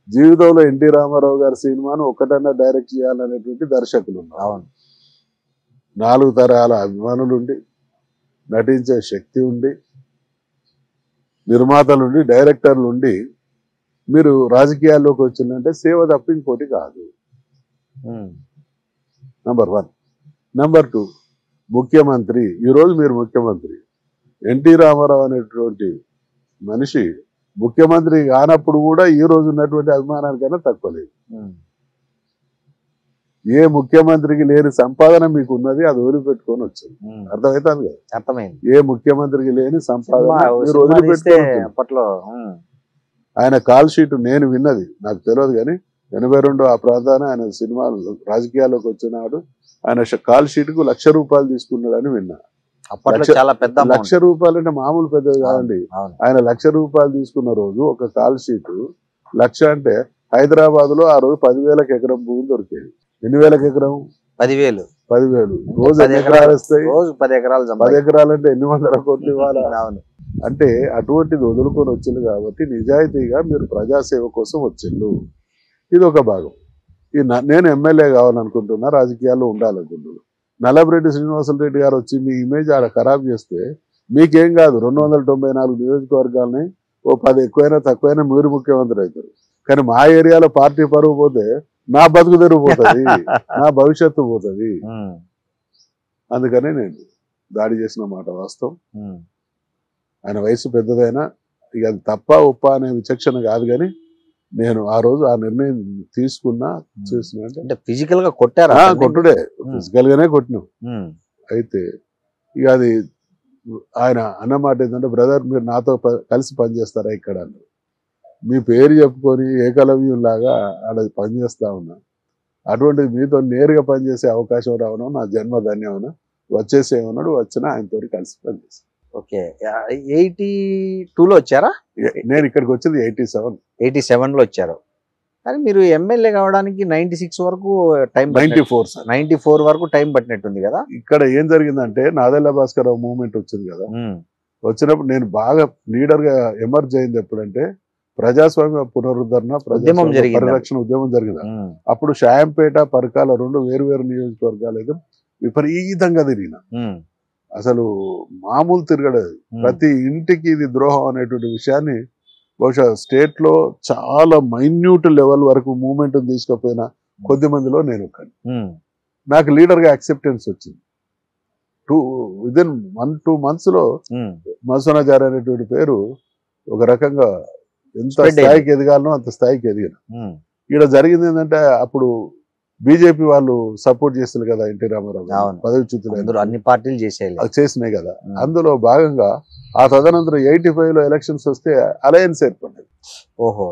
జీవితంలో ఎన్టీ రామారావు గారి సినిమాను ఒక్కటన్నా డైరెక్ట్ చేయాలనేటువంటి దర్శకులు ఉన్నారు. 4 తరాల అభిమానులు ఉండి, నటించే శక్తి ఉండి, నిర్మాతలుండి, డైరెక్టర్లు ఉండి మీరు రాజకీయాల్లోకి వచ్చిందంటే సేవ తప్ప ఇంకోటి కాదు. నంబర్ 1. నంబర్ 2, ముఖ్యమంత్రి. ఈరోజు మీరు ముఖ్యమంత్రి. ఎన్టీ రామారావు అనేటువంటి మనిషి ముఖ్యమంత్రి కానప్పుడు కూడా ఈ రోజు ఉన్నటువంటి అభిమానానికైనా తక్కువ లేదు. ఏ ముఖ్యమంత్రికి లేని సంపాదన మీకు ఉన్నది, అది వదిలిపెట్టుకొని వచ్చింది. అర్థమవుతుంది కదా? అర్థమైంది. ఏ ముఖ్యమంత్రికి లేని సంపాదన మీరు వదిలిపెట్టుకొని. అప్పట్లో ఆయన కాల్ షీట్ నేను విన్నది, నాకు తెలియదు కానీ 82 ఆ ప్రాంతాన ఆయన సినిమాలు రాజకీయాల్లోకి వచ్చినాడు. ఆయన కాల్ షీట్ కు ₹1,00,000 తీసుకున్నాడని విన్నా. అప్పట్లో చాలా పెద్ద ₹1,00,000 అంటే మామూలు పెద్దది కాదండి. ఆయన ₹1,00,000 తీసుకున్న రోజు ఒక కాల్ షీట్ 1,00,000 అంటే హైదరాబాద్ లో ఆ రోజు 10,000 ఎకరం భూమి దొరికేది. ఎన్ని వేలకు ఎకరం? 10,000. రోజు 10 ఎకరాలు వస్తాయి. రోజు 10 ఎకరాలు. 10 ఎకరాలు అంటే ఎన్ని వందల కోట్లు ఇవ్వాలి? అంటే అటువంటిది వదులుకొని వచ్చింది కాబట్టి నిజాయితీగా మీరు ప్రజాసేవ కోసం వచ్చిండు. ఇది ఒక భాగం. నేను ఎమ్మెల్యే కావాలనుకుంటున్నా, రాజకీయాల్లో ఉండాలనుకుంటున్నా. నల్లపరెడ్డి శ్రీనివాసరెడ్డి గారు వచ్చి మీ ఇమేజ్ ఆడ ఖరాబ్ చేస్తే మీకేం కాదు, 294 నియోజకవర్గాలని ఓ 10 ఎక్కువైనా తక్కువైనా మీరు ముఖ్యమంత్రి అవుతారు. కానీ మా ఏరియాలో పార్టీ పరువు పోతే నా బతుకు తెరువు పోతుంది, నా భవిష్యత్తు పోతుంది. అందుకనే నేను దాడి చేసిన మాట వాస్తవం. ఆయన వయసు పెద్దదైనా ఇక అది తప్ప ఒప్ప అనే విచక్షణ కాదు. కానీ నేను ఆ రోజు ఆ నిర్ణయం తీసుకున్నా, చేసిన అంటే ఫిజికల్ గా కొట్టారా? కొట్టుడే, ఫిజికల్ గానే కొట్టినాం. అయితే ఇక అది ఆయన అన్నమాట ఏంటంటే, బ్రదర్ మీరు నాతో కలిసి పనిచేస్తారా ఇక్కడ అన్నారు. మీ పేరు చెప్పుకొని ఏకలవ్యం లాగా ఆడ పనిచేస్తా ఉన్నా. అటువంటిది మీతో నేరుగా పనిచేసే అవకాశం రావడం నా జన్మ ధన్యమన్నా. వచ్చేసేమన్నాడు, వచ్చినా ఆయనతో కలిసి పనిచేస్తాను. ఓకే. 82లో వచ్చారా? నేను ఇక్కడికి వచ్చింది 87లో వచ్చారు. కానీ మీరు ఎమ్మెల్యే కావడానికి 96 వరకు టైం, 94 వరకు టైం పట్టినట్టుంది కదా. ఇక్కడ ఏం జరిగిందంటే, నాదెళ్ల భాస్కర్ మూవ్మెంట్ వచ్చింది కదా. వచ్చినప్పుడు నేను బాగా లీడర్ గా ఎమర్జ్ అయింది ఎప్పుడంటే ప్రజాస్వామ్య పునరుద్ధరణ ఉద్యమం జరిగింది. పరిరక్షణ ఉద్యమం జరిగింది. అప్పుడు షాయంపేట పరకాల రెండు వేరు నియోజకవర్గాలు అయితే విపరీతంగా తిరిగిన. అసలు మామూలు తిరగలేదు. ప్రతి ఇంటికి ఇది ద్రోహం అనేటువంటి విషయాన్ని బహుశా స్టేట్ లో చాలా మైన్యూట్ లెవెల్ వరకు మూవ్మెంట్ తీసుకుపోయిన కొద్ది మందిలో నేను ఒకని. నాకు లీడర్ గా యాక్సెప్టెన్స్ వచ్చింది. విదిన్ 1-2 months లో మధుసూదనాచారి అనేటువంటి పేరు ఒక రకంగా ఎంత స్థాయికి ఎదగాలనో అంత స్థాయికి ఎదిగిన. ఇక్కడ జరిగింది ఏంటంటే అప్పుడు బీజేపీ వాళ్ళు సపోర్ట్ చేస్తారు కదా ఎన్టీ రామారావు పదవిచ్యుతులు అన్ని పార్టీలు చేసినాయి కదా. అందులో భాగంగా ఆ తదనంతరం 85 లో ఎలక్షన్స్ వస్తే అలయన్స్ ఏర్పడ్డది. ఓహో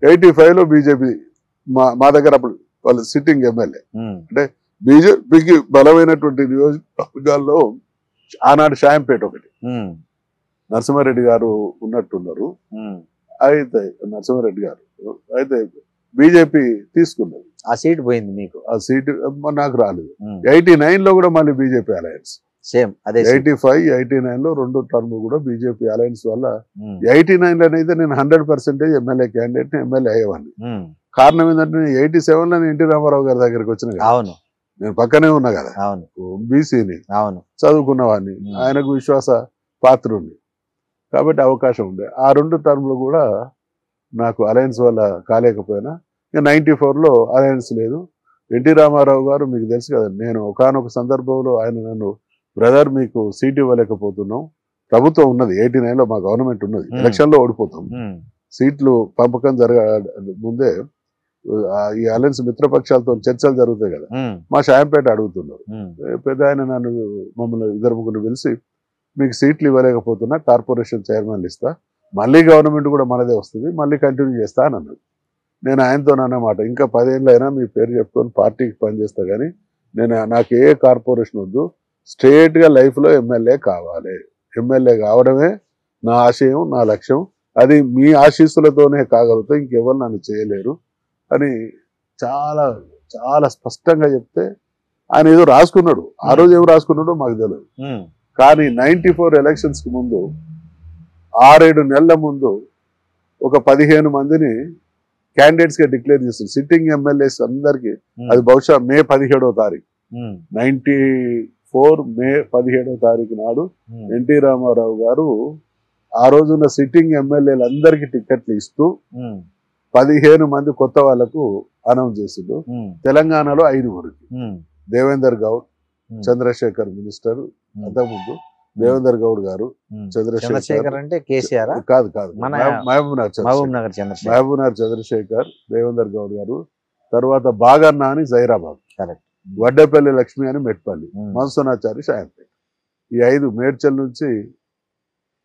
85 లో బీజేపీ మా దగ్గర అప్పుడు వాళ్ళు సిట్టింగ్ ఎమ్మెల్యే. అంటే బీజేపీకి బలమైనటువంటి నియోజకవర్గాల్లో ఆనాడు షాయంపేట ఒకటి, నరసింహారెడ్డి గారు ఉన్నట్టున్నారు. అయితే నరసింహారెడ్డి గారు అయితే బీజేపీ తీసుకున్నది. ఆ సీట్ పోయింది మీకు? ఆ సీట్ నాకు రాలేదు. 89 లో కూడా మళ్ళీ బీజేపీ అలయన్స్ సేమ్ అదే. 85, 89 లో 2 టర్మ్ కూడా బీజేపీ అలయన్స్ వల్ల 89 లోనైతే నేను 100% ఎమ్మెల్యే క్యాండిడేట్ ఎమ్మెల్యే అయ్యేవాడిని. కారణం ఏంటంటే నేను 87 లో ఎన్టీ రామారావు గారి దగ్గరికి వచ్చిన కదా. అవును, నేను పక్కనే ఉన్నా కదా. అవును, బీసీని, అవును, చదువుకున్నవాడిని, ఆయనకు విశ్వాస పాత్రుడిని కాబట్టి అవకాశం ఉండే. ఆ 2 టర్మ్లు కూడా నాకు అలయన్స్ వల్ల కాలేకపోయినా. ఇక 94 లో అలయన్స్ లేదు. ఎన్టీ రామారావు గారు మీకు తెలుసు కదా, నేను ఒకానొక సందర్భంలో ఆయన నన్ను బ్రదర్ మీకు సీట్ ఇవ్వలేకపోతున్నాం, ప్రభుత్వం ఉన్నది 89 లో మా గవర్నమెంట్ ఉన్నది, ఎలక్షన్ లో ఓడిపోతాం, సీట్లు పంపకం ముందే ఈ అలయన్స్ మిత్రపక్షాలతో చర్చలు జరుగుతాయి కదా, మా షాయంపేట అడుగుతున్నారు. పెద్ద ఆయన నన్ను మమ్మల్ని 2-3 పిలిచి మీకు సీట్లు ఇవ్వలేకపోతున్నా, కార్పొరేషన్ చైర్మన్లు ఇస్తా, మళ్ళీ గవర్నమెంట్ కూడా మనదే వస్తుంది, మళ్ళీ కంటిన్యూ చేస్తా అని అన్నాడు. నేను ఆయనతో అన్నమాట, ఇంకా 10 ఏళ్ళు అయినా మీ పేరు చెప్పుకొని పార్టీకి పనిచేస్తా కానీ నాకు ఏ కార్పొరేషన్ వద్దు, స్ట్రేట్ గా లైఫ్ లో ఎమ్మెల్యే కావాలి, ఎమ్మెల్యే కావడమే నా ఆశయం, నా లక్ష్యం, అది మీ ఆశీస్సులతోనే కాగలుగుతా, ఇంకెవరు నన్ను చేయలేరు అని చాలా చాలా స్పష్టంగా చెప్తే ఆయన ఏదో రాసుకున్నాడు. ఆ రోజు ఏం రాసుకున్నాడో మాకు తెలియదు. కానీ 94 ఎలక్షన్స్ కి ముందు 6-7 నెలల ముందు ఒక 15 మందిని క్యాండిడేట్స్ గా డిక్లేర్ చేస్తారు సిట్టింగ్ ఎమ్మెల్యేస్ అందరికి. అది బహుశా మే 17వ తారీఖు 94 మే 17వ తారీఖు నాడు ఎన్టీ రామారావు గారు ఆ రోజున్న సిట్టింగ్ ఎమ్మెల్యేలందరికీ టికెట్లు ఇస్తూ 15 మంది కొత్త వాళ్లకు అనౌన్స్ చేసిండు. తెలంగాణలో 5గురికి, దేవేందర్ గౌడ్, చంద్రశేఖర్ మినిస్టర్, అంతకుముందు దేవేందర్ గౌడ్ గారు, చంద్రశేఖర్ అంటే కేసీఆర్ కాదు మహబూబ్ నగర్ చంద్రశేఖర్, దేవేందర్ గౌడ్ గారు, తర్వాత బాగన్న అని జైరాబాద్, వడ్డేపల్లి లక్ష్మి అని మెట్పల్లి, మధుసూదనాచారి షాయంపేట. ఈ 5 మేడ్చల్ నుంచి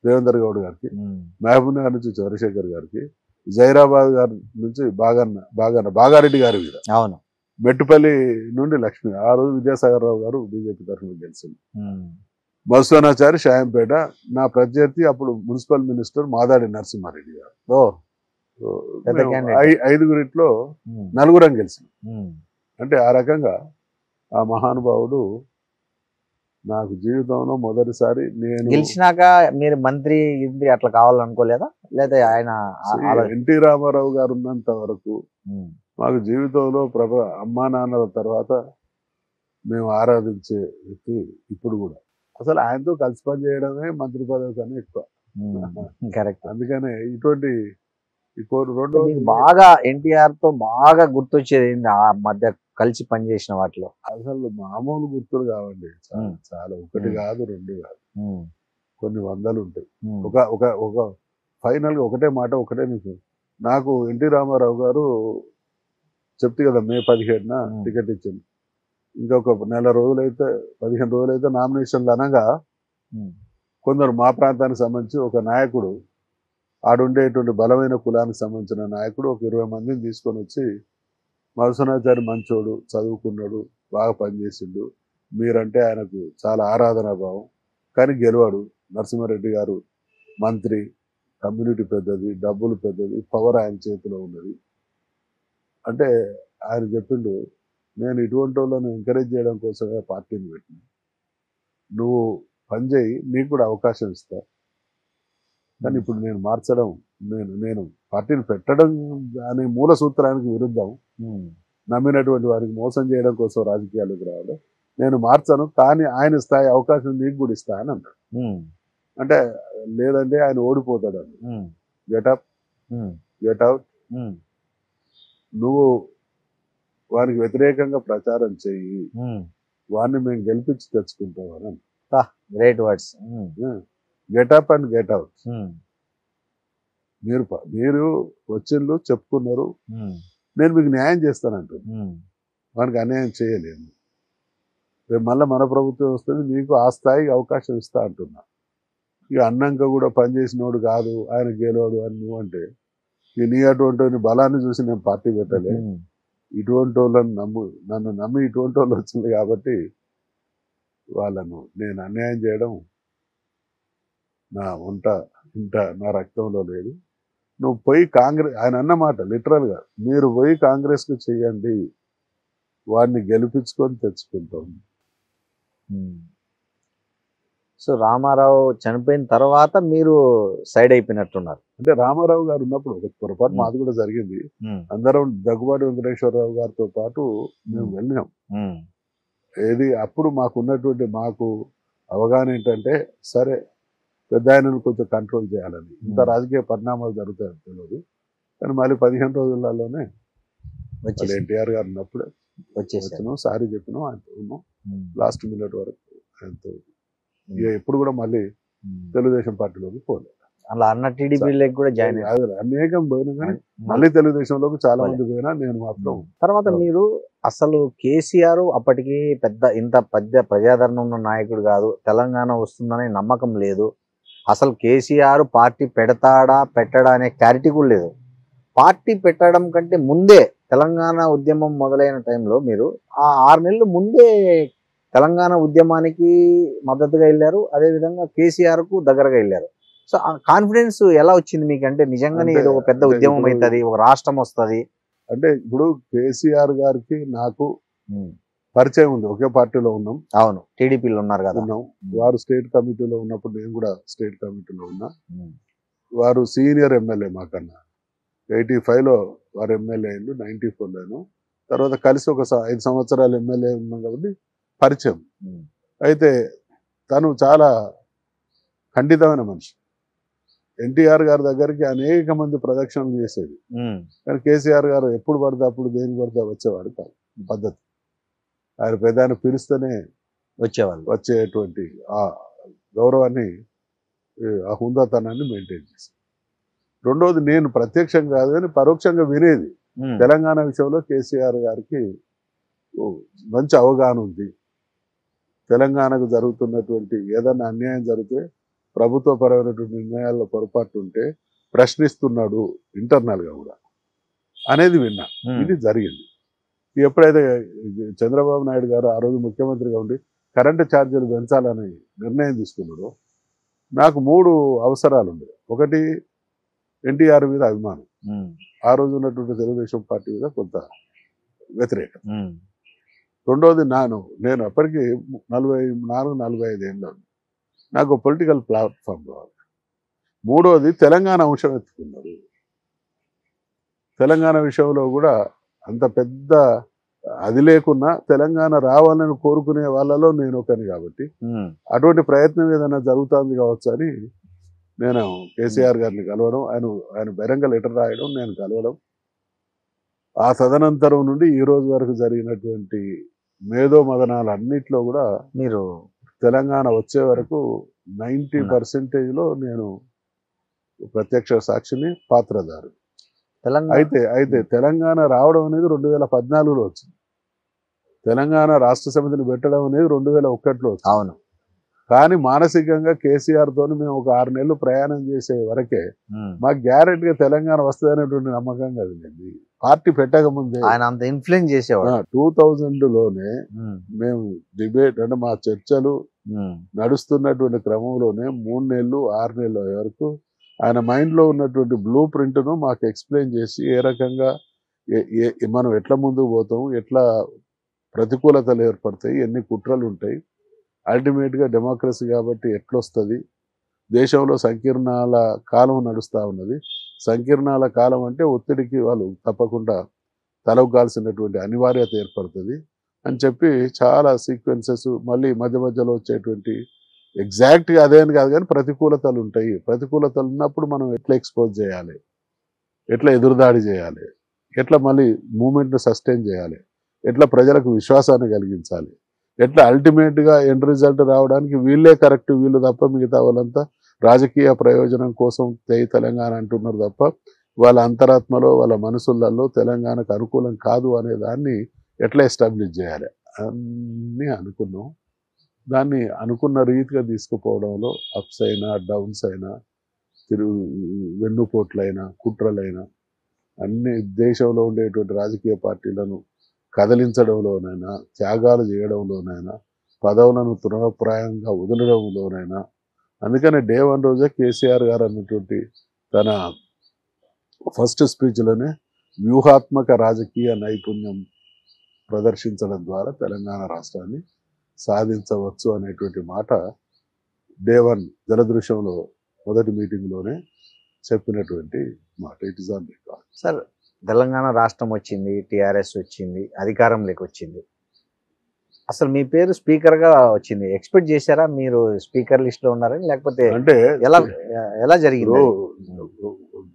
దేవేందర్ గౌడ్ గారికి, మహబూబ్ నగర్ నుంచి చంద్రశేఖర్ గారికి, జైరాబాద్ గారి నుంచి బాగారెడ్డి గారి మీద, అవును, మెట్టుపల్లి నుండి లక్ష్మి. ఆ రోజు విద్యాసాగర్ రావు గారు బీజేపీ తరఫున గెలిచింది. మధుసూదనాచారి షాయంపేట. నా ప్రత్యర్థి అప్పుడు మున్సిపల్ మినిస్టర్ మాదాడి నరసింహారెడ్డి గారు. 5గురిట్లో 4 గెలిచింది. అంటే ఆ రకంగా ఆ మహానుభావుడు నాకు జీవితంలో మొదటిసారి. నేను గెలిచినాక మీరు మంత్రి అట్లా కావాలనుకోలేదా? లేదా ఆయన ఎన్టీ రామారావు గారు ఉన్నంత వరకు మాకు జీవితంలో అమ్మా నాన్నల తర్వాత మేము ఆరాధించే వ్యక్తి ఇప్పుడు కూడా. అసలు ఆయనతో కలిసి పని చేయడమే మంత్రి పదవి కన్నా ఎక్కువ. కరెక్ట్. అందుకనే ఇటువంటి బాగా ఎన్టీఆర్ తో బాగా గుర్తొచ్చేది ఆ మధ్య కలిసి పనిచేసిన వాటిలో? అసలు మామూలు గుర్తులు కావండి, చాలా. 1 కాదు 2 కాదు, కొన్ని వందలు ఉంటాయి. ఒక ఫైనల్ గా ఒకటే మాట, ఒకటే నిమిషం. నాకు ఎన్టీ రామారావు గారు చెప్తే కదా మే 17న టికెట్ ఇచ్చింది. ఇంకొక 15 రోజులైతే నామినేషన్లు అనగా కొందరు మా ప్రాంతానికి సంబంధించి ఒక నాయకుడు, ఆడుండేటువంటి బలమైన కులానికి సంబంధించిన నాయకుడు ఒక 20 మందిని తీసుకొని వచ్చి, మధుసూదనాచారి మంచోడు, చదువుకున్నాడు, బాగా పనిచేసిండు, మీరంటే ఆయనకు చాలా ఆరాధనా భావం, కానీ గెలవాడు. నరసింహారెడ్డి గారు మంత్రి, కమ్యూనిటీ పెద్దది, డబ్బులు పెద్దది, పవర్ ఆయన చేతిలో ఉన్నది అంటే ఆయన చెప్పిండు, నేను ఇటువంటి వాళ్ళని ఎంకరేజ్ చేయడం కోసమే పార్టీని పెట్టిన, నువ్వు పనిచేయి, నీకు కూడా అవకాశం ఇస్తా, కానీ ఇప్పుడు నేను మార్చడం నేను పార్టీని పెట్టడం అనే మూల సూత్రానికి విరుద్ధం. నమ్మినటువంటి వారికి మోసం చేయడం కోసం రాజకీయాలకు రావడం నేను మార్చను, కానీ ఆయన స్థాయి అవకాశం నీకు కూడా ఇస్తా అని అన్నాడు. అంటే లేదంటే ఆయన ఓడిపోతాడు అని. గెటప్ గెట్ అవుట్, నువ్వు వారికి వ్యతిరేకంగా ప్రచారం చెయ్యి, వారిని మేము గెలిపించి తెచ్చుకుంటామని. Great words. Get up and get out. మీరు వచ్చిండ్రు చెప్పుకున్నారు, నేను మీకు న్యాయం చేస్తానంటున్నాను, వానికి అన్యాయం చేయలేను. రేపు మళ్ళీ మన ప్రభుత్వం వస్తుంది, మీకు ఆ స్థాయికి అవకాశం ఇస్తా అంటున్నా. ఇక అన్నాక కూడా పనిచేసినోడు కాదు ఆయన గెలవాడు అని నువ్వు అంటే, నీ అటువంటి బలాన్ని చూసి నేను పార్టీ పెట్టలే. ఇటువంటి వాళ్ళని నన్ను నమ్మి ఇటువంటి వాళ్ళు వచ్చింది కాబట్టి వాళ్ళను నేను అన్యాయం చేయడం నా నా రక్తంలో లేదు. నువ్వు పోయి కాంగ్రెస్, ఆయన అన్నమాట లిటరల్గా, మీరు పోయి కాంగ్రెస్కు చెయ్యండి, వాడిని గెలిపించుకొని తెచ్చుకుంటాం. సో రామారావు చనిపోయిన తర్వాత మీరు సైడ్ అయిపోయినట్టున్నారు. అంటే రామారావు గారు ఉన్నప్పుడు ఒక పొరపాటు మాది కూడా జరిగింది. అందరం దగ్గుబాటి వెంకటేశ్వరరావు గారితో పాటు మేము వెళ్ళినాం. ఏది అప్పుడు మాకు అవగాహన ఏంటంటే, సరే పెద్ద ఆయనను కొంచెం కంట్రోల్ చేయాలని. ఇంత రాజకీయ పరిణామాలు జరుగుతాయని తెలియదు, కానీ మళ్ళీ 15 రోజులలోనే ఎన్టీఆర్ గారు ఉన్నప్పుడే వచ్చినాం, సారీ చెప్పినాం, ఆయనతో ఉన్నాం లాస్ట్ మినిట్ వరకు ఆయనతో. ఇక ఎప్పుడు కూడా మళ్ళీ తెలుగుదేశం పార్టీలోకి పోలేదు. అలా అన్న టీడీపీలోకి కూడా జాయిన్ అయ్యారు. అనేకం పోయినా కానీ మళ్ళీ తెలుగుదేశంలోకి చాలా మంది పోయినా నేను మాత్రం. తర్వాత మీరు అసలు కేసీఆర్ అప్పటికి ఇంత పెద్ద ప్రజాదరణ ఉన్న నాయకుడు కాదు, తెలంగాణ వస్తుందనే నమ్మకం లేదు, అసలు కేసీఆర్ పార్టీ పెడతాడా పెట్టడా అనే క్లారిటీ కూడా లేదు. పార్టీ పెట్టడం కంటే ముందే తెలంగాణ ఉద్యమం మొదలైన టైంలో మీరు ఆ 6 నెలలు ముందే తెలంగాణ ఉద్యమానికి మద్దతుగా వెళ్ళారు, అదేవిధంగా కేసీఆర్కు దగ్గరగా వెళ్ళారు. సో ఆ కాన్ఫిడెన్స్ ఎలా వచ్చింది మీకు? అంటే నిజంగానే ఏదో ఒక పెద్ద ఉద్యమం అవుతుంది, ఒక రాష్ట్రం వస్తుంది అంటే. ఇప్పుడు కేసీఆర్ గారికి నాకు పరిచయం ఉంది, ఒకే పార్టీలో ఉన్నాం. అవును, టీడీపీలో ఉన్నారు కదా. ఉన్నాం. వారు స్టేట్ కమిటీలో ఉన్నప్పుడు నేను కూడా స్టేట్ కమిటీలో ఉన్నా. వారు సీనియర్ ఎమ్మెల్యే మాకన్నా. 85లో వారు ఎమ్మెల్యే అయిండు, 94లోను. తర్వాత కలిసి ఒక 5 సంవత్సరాలు ఎమ్మెల్యే ఉన్నాం కాబట్టి పరిచయం. అయితే తను చాలా ఖండితమైన మనిషి. ఎన్టీఆర్ గారి దగ్గరికి అనేక మంది ప్రదక్షిణలు చేసేది, కానీ కేసీఆర్ గారు ఎప్పుడు పడితే అప్పుడు దేనికి పడితే వచ్చేవాడు కాదు. పద్ధతి ఆయన పెద్ద పిలుస్తేనే వచ్చేటువంటి ఆ గౌరవాన్ని, ఆ హుందాతనాన్ని మెయింటైన్ చేశారు. రెండోది, నేను ప్రత్యక్షంగా కాదు కానీ పరోక్షంగా వినేది. తెలంగాణ విషయంలో కేసీఆర్ గారికి మంచి అవగాహన ఉంది. తెలంగాణకు జరుగుతున్నటువంటి ఏదన్నా అన్యాయం జరిగితే, ప్రభుత్వపరమైనటువంటి నిర్ణయాల్లో పొరపాటు ఉంటే ప్రశ్నిస్తున్నాడు ఇంటర్నల్గా కూడా అనేది విన్నా. ఇది జరిగింది. ఎప్పుడైతే చంద్రబాబు నాయుడు గారు ఆ రోజు ముఖ్యమంత్రిగా ఉండి కరెంటు ఛార్జీలు పెంచాలని నిర్ణయం తీసుకున్నాడో, నాకు 3 అవసరాలు ఉండేవి. ఒకటి, ఎన్టీఆర్ మీద అభిమానం, ఆ రోజు ఉన్నటువంటి తెలుగుదేశం పార్టీ మీద కొంత వ్యతిరేకత. రెండోది, నేను అప్పటికి 44-45 ఏళ్ళు, నాకు పొలిటికల్ ప్లాట్ఫామ్ కావాలి. మూడోది, తెలంగాణ అంశం ఎత్తుకున్నారు. తెలంగాణ విషయంలో కూడా అంత పెద్ద అది లేకున్నా తెలంగాణ రావాలని కోరుకునే వాళ్ళలో నేను ఒకని కాబట్టి అటువంటి ప్రయత్నం ఏదైనా జరుగుతుంది కావచ్చు అని నేను కేసీఆర్ గారిని కలవడం, ఆయన బహిరంగ లెటర్ రాయడం, నేను కలవడం. ఆ తదనంతరం నుండి ఈ రోజు వరకు జరిగినటువంటి మేధో మదనాలు అన్నిట్లో కూడా మీరు తెలంగాణ వచ్చే వరకు 90%లో నేను ప్రత్యక్ష సాక్షిని, పాత్రధారు. అయితే తెలంగాణ రావడం అనేది 2014లో వచ్చింది. తెలంగాణ రాష్ట్ర సమితిని పెట్టడం అనేది 2001లో వచ్చింది. అవును. కానీ మానసికంగా కేసీఆర్ తోని మేము ఒక 6 నెలలు ప్రయాణం చేసే వరకే మాకు గ్యారెంటీగా తెలంగాణ వస్తుంది అనేటువంటి నమ్మకం కలిగింది. పార్టీ పెట్టక ముందే ఆయన అంత ఇన్ఫ్లుయెన్స్ చేసేవాడు. 2000లోనే మేము డిబేట్ అంటే మా చర్చలు నడుస్తున్నటువంటి క్రమంలోనే 3 నెలలు 6 నెలల వరకు ఆయన మైండ్లో ఉన్నటువంటి బ్లూ ప్రింట్ను మాకు ఎక్స్ప్లెయిన్ చేసి, ఏ రకంగా మనం ఎట్లా ముందుకు పోతాం, ఎట్లా ప్రతికూలతలు ఏర్పడతాయి, ఎన్ని కుట్రలు ఉంటాయి, అల్టిమేట్గా డెమోక్రసీ కాబట్టి ఎట్లొస్తుంది, దేశంలో సంకీర్ణాల కాలం నడుస్తూ ఉన్నది, సంకీర్ణాల కాలం అంటే ఒత్తిడికి వాళ్ళు తప్పకుండా తలొగ్గాల్సినటువంటి అనివార్యత ఏర్పడుతుంది అని చెప్పి చాలా సీక్వెన్సెస్ మళ్ళీ మధ్య మధ్యలో వచ్చేటువంటి ఎగ్జాక్ట్గా అదే అని కాదు కానీ ప్రతికూలతలు ఉంటాయి. ప్రతికూలతలు ఉన్నప్పుడు మనం ఎట్లా ఎక్స్పోజ్ చేయాలి, ఎట్లా ఎదురుదాడి చేయాలి, ఎట్లా మళ్ళీ మూమెంట్ను సస్టైన్ చేయాలి, ఎట్లా ప్రజలకు విశ్వాసాన్ని కలిగించాలి, ఎట్లా అల్టిమేట్గా ఎండ్ రిజల్ట్ రావడానికి వీళ్ళే కరెక్ట్, వీళ్ళు తప్ప మిగతా వాళ్ళంతా రాజకీయ ప్రయోజనం కోసం తెలంగాణ అంటున్నారు తప్ప వాళ్ళ అంతరాత్మలో వాళ్ళ మనసులలో తెలంగాణకు అనుకూలం కాదు అనే దాన్ని ఎట్లా ఎస్టాబ్లిష్ చేయాలి అన్నీ అనుకున్నాం. దాన్ని అనుకున్న రీతిగా తీసుకుపోవడంలో అప్స్ అయినా డౌన్స్ అయినా వెన్నుపోట్లైనా కుట్రలైనా అన్ని దేశంలో ఉండేటువంటి రాజకీయ పార్టీలను కదిలించడంలోనైనా, త్యాగాలు చేయడంలోనైనా, పదవులను తృణప్రాయంగా వదలడంలోనైనా. అందుకనే డే 1 రోజే కేసీఆర్ గారు అన్నటువంటి తన ఫస్ట్ స్పీచ్లోనే వ్యూహాత్మక రాజకీయ నైపుణ్యం ప్రదర్శించడం ద్వారా తెలంగాణ రాష్ట్రాన్ని సాధించవచ్చు అనేటువంటి మాట డే 1 జలదృశ్యంలో మొదటి మీటింగ్లోనే చెప్పినటువంటి మాట. It is on record. Sir, Telangana రాష్ట్రం వచ్చింది, టీఆర్ఎస్ వచ్చింది, అధికారంలోకి వచ్చింది. అసలు మీ పేరు స్పీకర్గా వచ్చింది. ఎక్స్పెక్ట్ చేశారా మీరు స్పీకర్ లిస్ట్లో ఉన్నారని? లేకపోతే అంటే ఎలా జరిగింది?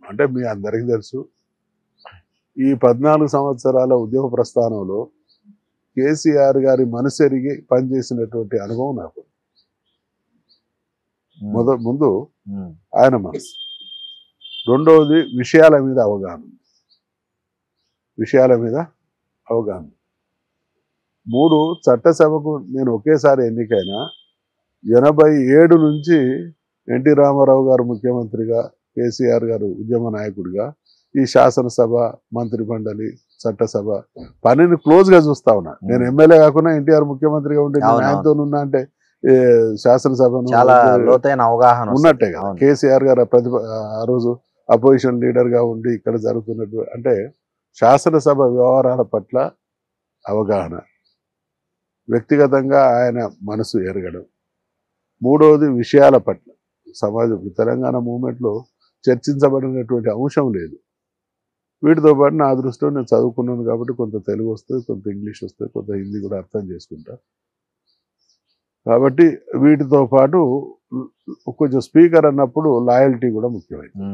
అంటే మీ అందరికీ తెలుసు, ఈ 14 సంవత్సరాల ఉద్యమ ప్రస్థానంలో కేసీఆర్ గారి మనసెరిగి పనిచేసినటువంటి అనుభవం నాకు. ముందు ఆయన మనసు, రెండవది విషయాల మీద అవగాహన, మూడు చట్టసభకు నేను ఒకేసారి ఎన్నికైనా 87 నుంచి ఎన్టీ రామారావు గారు ముఖ్యమంత్రిగా, కేసీఆర్ గారు ఉద్యమ నాయకుడిగా ఈ శాసనసభ, మంత్రి మండలి, చట్టసభ పనిని క్లోజ్గా చూస్తా ఉన్నా. నేను ఎమ్మెల్యే కాకుండా ఎన్టీఆర్ ముఖ్యమంత్రిగా ఉంటే ఆయనతో ఉన్నా అంటే శాసనసభను చాలా లోతైన అవగాహన ఉన్నట్టే కదా. కేసీఆర్ గారు ఆ రోజు అపోజిషన్ లీడర్గా ఉండి ఇక్కడ జరుగుతున్నట్టు అంటే శాసనసభ వ్యవహారాల పట్ల అవగాహన, వ్యక్తిగతంగా ఆయన మనసు ఎరగడం, మూడవది విషయాల పట్ల సమాజం తెలంగాణ మూవ్మెంట్లో చర్చించబడినటువంటి అంశం లేదు. వీటితో పాటు నా దృష్టిలో నేను చదువుకున్నాను కాబట్టి కొంత తెలుగు వస్తుంది, కొంత ఇంగ్లీష్ వస్తుంది, కొంత హిందీ కూడా అర్థం చేసుకుంటా. కాబట్టి వీటితో పాటు కొంచెం స్పీకర్ అన్నప్పుడు లాయల్టీ కూడా ముఖ్యమైంది.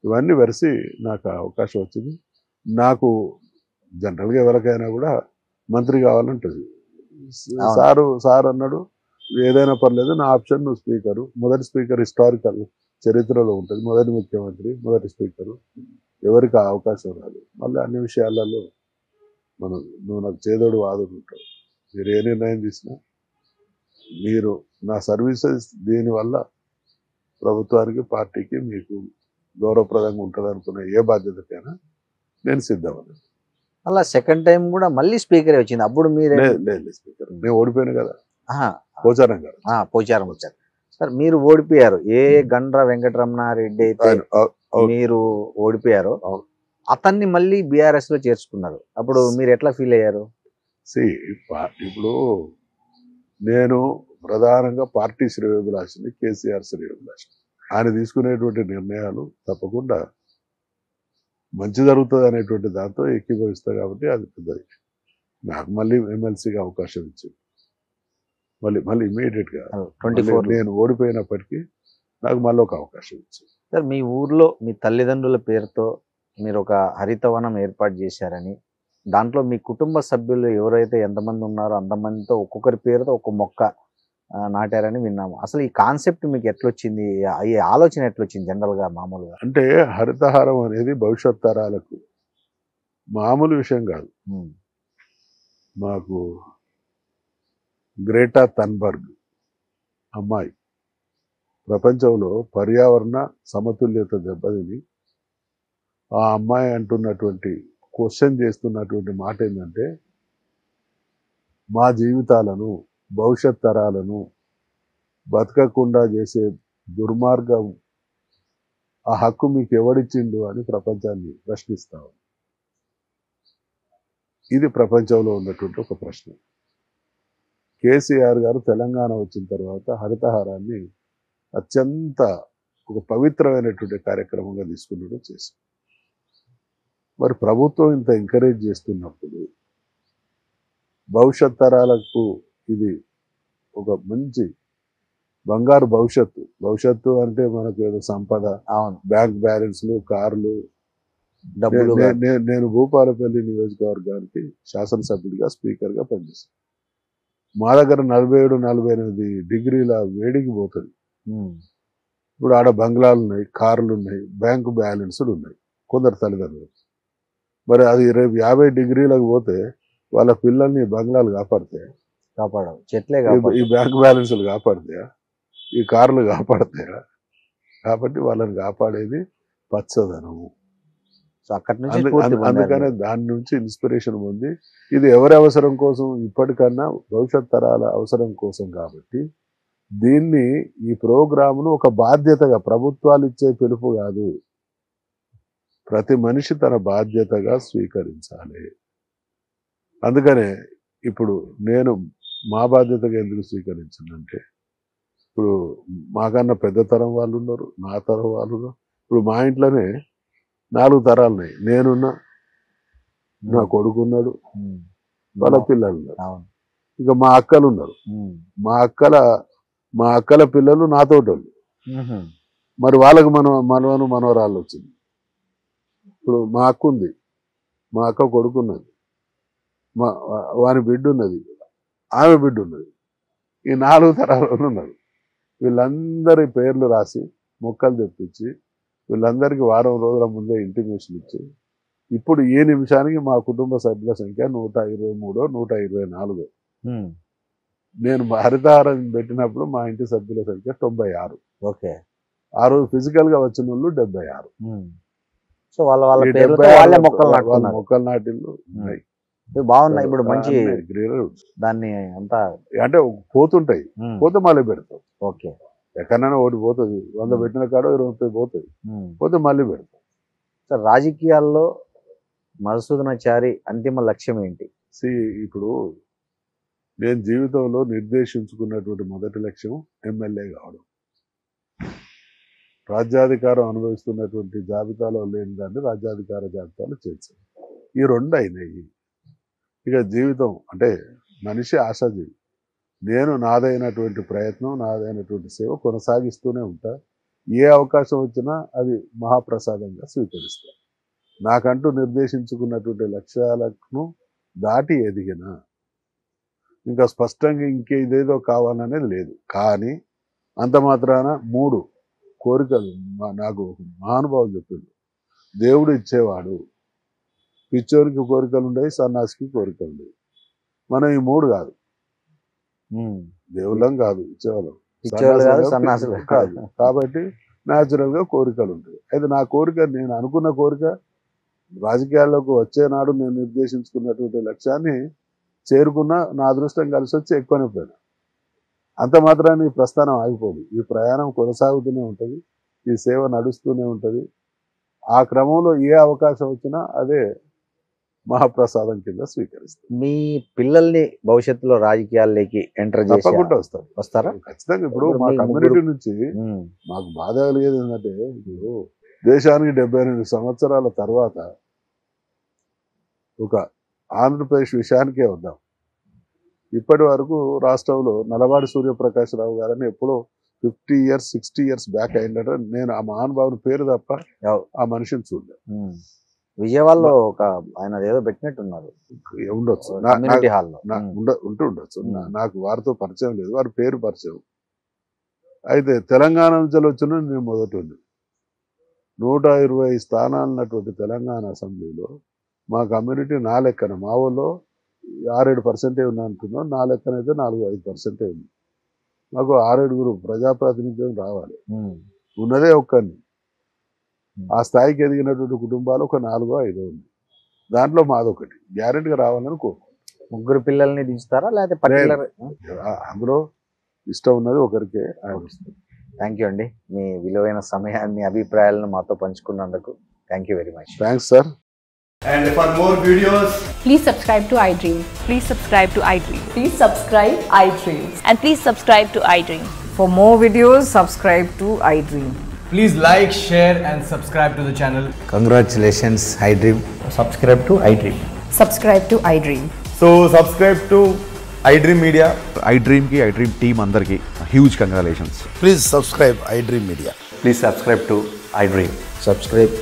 ఇవన్నీ వెరసి నాకు అవకాశం వచ్చింది. నాకు జనరల్గా ఎవరికైనా కూడా మంత్రి కావాలంటుంది. సారు అన్నాడు ఏదైనా పర్లేదు, నా ఆప్షన్ నువ్వు స్పీకరు. మొదటి స్పీకర్ హిస్టారికల్ చరిత్రలో ఉంటుంది, మొదటి ముఖ్యమంత్రి, మొదటి స్పీకరు. ఎవరికి ఆ అవకాశం రాదు. మళ్ళీ అన్ని విషయాలలో నువ్వు నాకు చేదోడు వాదుడు ఉంటావు. మీరు ఏ నిర్ణయం తీసినా మీరు నా సర్వీసెస్ దీనివల్ల ప్రభుత్వానికి, పార్టీకి మీకు గౌరవప్రదంగా ఉంటుంది అనుకునే ఏ బాధ్యతకైనా నేను సిద్ధమని. అలా సెకండ్ టైం కూడా మళ్ళీ స్పీకర్ వచ్చింది. అప్పుడు మీరు లేదు స్పీకర్, నేను ఓడిపోయాను కదా. పోచారం గారు పోచారం వచ్చారు సార్. మీరు ఓడిపోయారు. ఏ గండ్ర వెంకటరమణారెడ్డి అయితే మీరు ఓడిపోయారు, అతన్ని మళ్ళీ బీఆర్ఎస్ లో చేర్చుకున్నారు. అప్పుడు మీరు ఎట్లా ఫీల్ అయ్యారు? ఇప్పుడు నేను ప్రధానంగా పార్టీ శ్రేయోభిలాషిని, కేసీఆర్ శ్రేయోభిలాషిని. ఆయన తీసుకునేటువంటి నిర్ణయాలు తప్పకుండా మంచి జరుగుతుంది అనేటువంటి దాంతో ఏకీభవిస్తా. కాబట్టి అది పెద్దది. నాకు మళ్ళీ ఎమ్మెల్సీగా అవకాశం ఇచ్చింది. మళ్ళీ ఇమీడియట్గా నేను ఓడిపోయినప్పటికీ నాకు మళ్ళీ ఒక అవకాశం ఇచ్చింది. సార్, మీ ఊర్లో మీ తల్లిదండ్రుల పేరుతో మీరు ఒక హరితవనం ఏర్పాటు చేశారని, దాంట్లో మీ కుటుంబ సభ్యులు ఎవరైతే ఎంతమంది ఉన్నారో అంతమందితో ఒక్కొక్కరి పేరుతో ఒక మొక్క నాటారని విన్నాము. అసలు ఈ కాన్సెప్ట్ మీకు ఎట్లొచ్చింది? ఈ ఆలోచన ఎట్లొచ్చింది జనరల్గా మామూలుగా? అంటే హరితహారం అనేది భవిష్యత్ తరాలకు మామూలు విషయం కాదు. మాకు గ్రేటా థన్బర్గ్ అమ్మాయి ప్రపంచంలో పర్యావరణ సమతుల్యత దెబ్బతిని ఆ అమ్మాయి అంటున్నటువంటి క్వశ్చన్ చేస్తున్నటువంటి మాట ఏంటంటే, మా జీవితాలను, భవిష్యత్ తరాలను బతకకుండా చేసే దుర్మార్గం, ఆ హక్కు మీకు ఎవడిచ్చిండు అని ప్రపంచాన్ని ప్రశ్నిస్తాం. ఇది ప్రపంచంలో ఉన్నటువంటి ఒక ప్రశ్న. కేసీఆర్ గారు తెలంగాణ వచ్చిన తర్వాత హరితహారాన్ని అత్యంత ఒక పవిత్రమైనటువంటి కార్యక్రమంగా తీసుకున్నట్టు చేశాం. మరి ప్రభుత్వం ఇంత ఎంకరేజ్ చేస్తున్నప్పుడు భవిష్యత్ తరాలకు ఇది ఒక మంచి బంగారు భవిష్యత్తు అంటే మనకు ఏదో సంపద, బ్యాంక్ బ్యాలెన్స్లు, కార్లు, డబ్బులు. నేను భూపాలపల్లి నియోజకవర్గానికి శాసనసభ్యుడిగా స్పీకర్గా పనిచేస్తాను. మా దగ్గర 47-48 డిగ్రీల వేడికి పోతుంది. ఇప్పుడు ఆడ బంగ్లాలు ఉన్నాయి, కార్లు ఉన్నాయి, బ్యాంకు బ్యాలెన్సులు ఉన్నాయి కొందరు తల్లిదండ్రులు. మరి అది రేపు 50 డిగ్రీలకు పోతే వాళ్ళ పిల్లల్ని బంగ్లాలు కాపాడవు, చెట్లే ఈ బ్యాంక్ బ్యాలెన్సులు కాపాడతాయా, ఈ కార్లు కాపాడతాయా? కాబట్టి వాళ్ళని కాపాడేది పచ్చదనము. అందుకనే దాని నుంచి ఇన్స్పిరేషన్ పొంది ఇది ఎవరి అవసరం కోసం, ఇప్పటికన్నా భవిష్యత్ తరాల అవసరం కోసం కాబట్టి దీన్ని ఈ ప్రోగ్రామును ఒక బాధ్యతగా, ప్రభుత్వాలు ఇచ్చే పిలుపు కాదు, ప్రతి మనిషి తన బాధ్యతగా స్వీకరించాలి. అందుకనే ఇప్పుడు నేను మా బాధ్యతగా ఎందుకు స్వీకరించానంటే, ఇప్పుడు మాకన్నా పెద్ద తరం వాళ్ళు ఉన్నారు, నా తరం వాళ్ళు ఉన్నారు. ఇప్పుడు మా ఇంట్లోనే 4 తరాలు ఉన్నాయి. నేనున్నా, నా కొడుకున్నాడు, వాళ్ళ పిల్లలు ఉన్నారు, ఇక మా అక్కలు ఉన్నారు. మా అక్కల పిల్లలు నాతోటోళ్ళు. మరి వాళ్ళకి మనవరాళ్ళు వచ్చింది. ఇప్పుడు మా అక్క ఉంది, మా అక్క కొడుకున్నది, వాని బిడ్డ ఉన్నది, ఆమె బిడ్డ ఉన్నది. ఈ 4 తరాలు ఉన్నారు. వీళ్ళందరి పేర్లు రాసి మొక్కలు తెప్పించి వీళ్ళందరికీ వారం రోజుల ముందే ఇంటిమేషన్ ఇచ్చి ఇప్పుడు ఈ నిమిషానికి మా కుటుంబ సభ్యుల సంఖ్య 123, 124. నేను హరితహారం పెట్టినప్పుడు మా ఇంటి సభ్యుల సంఖ్య 96. ఓకే. ఆ రోజు ఫిజికల్ గా వచ్చిన వాళ్ళు 76. సో మొక్కలు నాటిల్లు ఉన్నాయి, బాగున్నాయి. ఇప్పుడు మంచి దాన్ని అంతా అంటే పోతుంటాయి, పోతే మళ్ళీ పెడతాం. ఓకే. ఎక్కడైనా ఒకటి పోతుంది, 100 పెట్టిన కాడ 20 పోతుంది, పోతే మళ్ళీ పెడతాం. సార్, రాజకీయాల్లో మధుసూదనాచారి అంతిమ లక్ష్యం ఏంటి? ఇప్పుడు నేను జీవితంలో నిర్దేశించుకున్నటువంటి మొదటి లక్ష్యం ఎమ్మెల్యే కావడం. రాజ్యాధికారం అనుభవిస్తున్నటువంటి జాబితాలో లేని దాన్ని రాజ్యాధికార జాబితాలో చేర్చాను. ఈ 2 అయినాయి. ఇక జీవితం అంటే మనిషి ఆశాజీవి. నేను నాదైనటువంటి ప్రయత్నం, నాదైనటువంటి సేవ కొనసాగిస్తూనే ఉంటా. ఏ అవకాశం వచ్చినా అది మహాప్రసాదంగా స్వీకరిస్తా. నాకంటూ నిర్దేశించుకున్నటువంటి లక్ష్యాలను దాటి ఎదిగిన ఇంకా స్పష్టంగా ఇదేదో కావాలనేది లేదు. కానీ అంత మాత్రాన 3 కోరికలు నాకు మహానుభావులు చెప్పిండు. దేవుడు ఇచ్చేవాడు, పిచ్చోరికి కోరికలు ఉండేవి, సన్నాసికి కోరికలు ఉండేవి. మనం ఈ 3 కాదు, దేవుళ్ళం కాదు, ఇచ్చేవాళ్ళం కాదు. కాబట్టి న్యాచురల్ గా కోరికలు ఉంటాయి. అయితే నా కోరిక, నేను అనుకున్న కోరిక, రాజకీయాల్లోకి వచ్చేనాడు నేను నిర్దేశించుకున్నటువంటి లక్ష్యాన్ని చేరుకున్న, నా అదృష్టం కలిసి వచ్చి ఎక్కువనే పోయినా. అంత మాత్రాన్ని ఈ ప్రస్థానం ఆగిపోదు. ఈ ప్రయాణం కొనసాగుతూనే ఉంటుంది, ఈ సేవ నడుస్తూనే ఉంటుంది. ఆ క్రమంలో ఏ అవకాశం వచ్చినా అదే మహాప్రసాదం కింద స్వీకరిస్తాం. మీ పిల్లల్ని భవిష్యత్తులో రాజకీయాల్లోకి ఎంటర్ చేసి తప్పకుండా వస్తారా? ఖచ్చితంగా. ఇప్పుడు మా కమ్యూనిటీ నుంచి మాకు బాధ కలిగేది ఏంటంటే, ఇప్పుడు దేశానికి 78 సంవత్సరాల తర్వాత ఒక ఆంధ్రప్రదేశ్ విషయానికే వద్దాం. ఇప్పటి వరకు రాష్ట్రంలో నల్లబాడి సూర్యప్రకాశ్రావు గారని ఎప్పుడో 50 years 60 years బ్యాక్ అయిందట. నేను ఆ మహానుభావుని పేరు తప్ప ఆ మనిషిని చూడలేదు. విజయవాడలో ఒక ఆయన ఏదో పెట్టినట్టున్నారు, ఉండొచ్చు, ఉండొచ్చు. నాకు వారితో పరిచయం లేదు, వారి పేరు పరిచయం. అయితే తెలంగాణ నుంచి వచ్చిన నేను మొదటి 120 స్థానాలు ఉన్నటువంటి తెలంగాణ అసెంబ్లీలో మా కమ్యూనిటీ నా లెక్కన, మా ఊళ్ళో 6-7% ఉన్నా అంటున్నాం, నా లెక్కనైతే 4-5% ఉంది. మాకు 6-7 ప్రజాప్రాతినిధ్యం రావాలి. ఉన్నదే ఒక్కరిని. ఆ స్థాయికి ఎదిగినటువంటి కుటుంబాలు ఒక 4-5 ఉంది. దాంట్లో మాదొకటి గ్యారెంటీగా రావాలని కోరుకుంటున్నాం. 3 పిల్లల్ని దించుతారా లేకపోతే అందులో ఇష్టం ఉన్నది ఒకరికే ఆయన వస్తుంది. థ్యాంక్ యూ అండి, మీ విలువైన సమయాన్ని, అభిప్రాయాలను మాతో పంచుకున్నందుకు thank you very much. Thanks sir. And for more videos, please subscribe to iDream. Please subscribe to iDream. Please subscribe iDream. And please subscribe to iDream. For more videos, subscribe to iDream. Please like, share and subscribe to the channel. Congratulations iDream. subscribe to iDream. Subscribe to iDream. So subscribe to iDream Media. iDream ki iDream team andarki huge congratulations. Please subscribe iDream Media. Please subscribe to iDream. Subscribe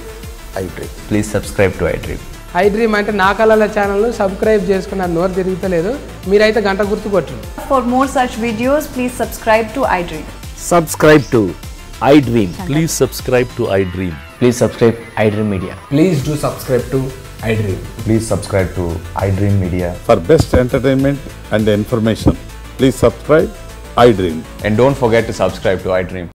iDream. Please subscribe to iDream. iDream అంటే నా కళల channel subscribe చేసుకున్న నోరు తిరుగుతలేదు మీరైతే గంట గుర్తు కొట్టండి. For more such videos, please subscribe to iDream. Subscribe to iDream. Please subscribe to iDream. Please subscribe iDream Media. Please do subscribe to iDream. Please subscribe to iDream Media. For best entertainment and information, please subscribe iDream. And don't forget to subscribe to iDream.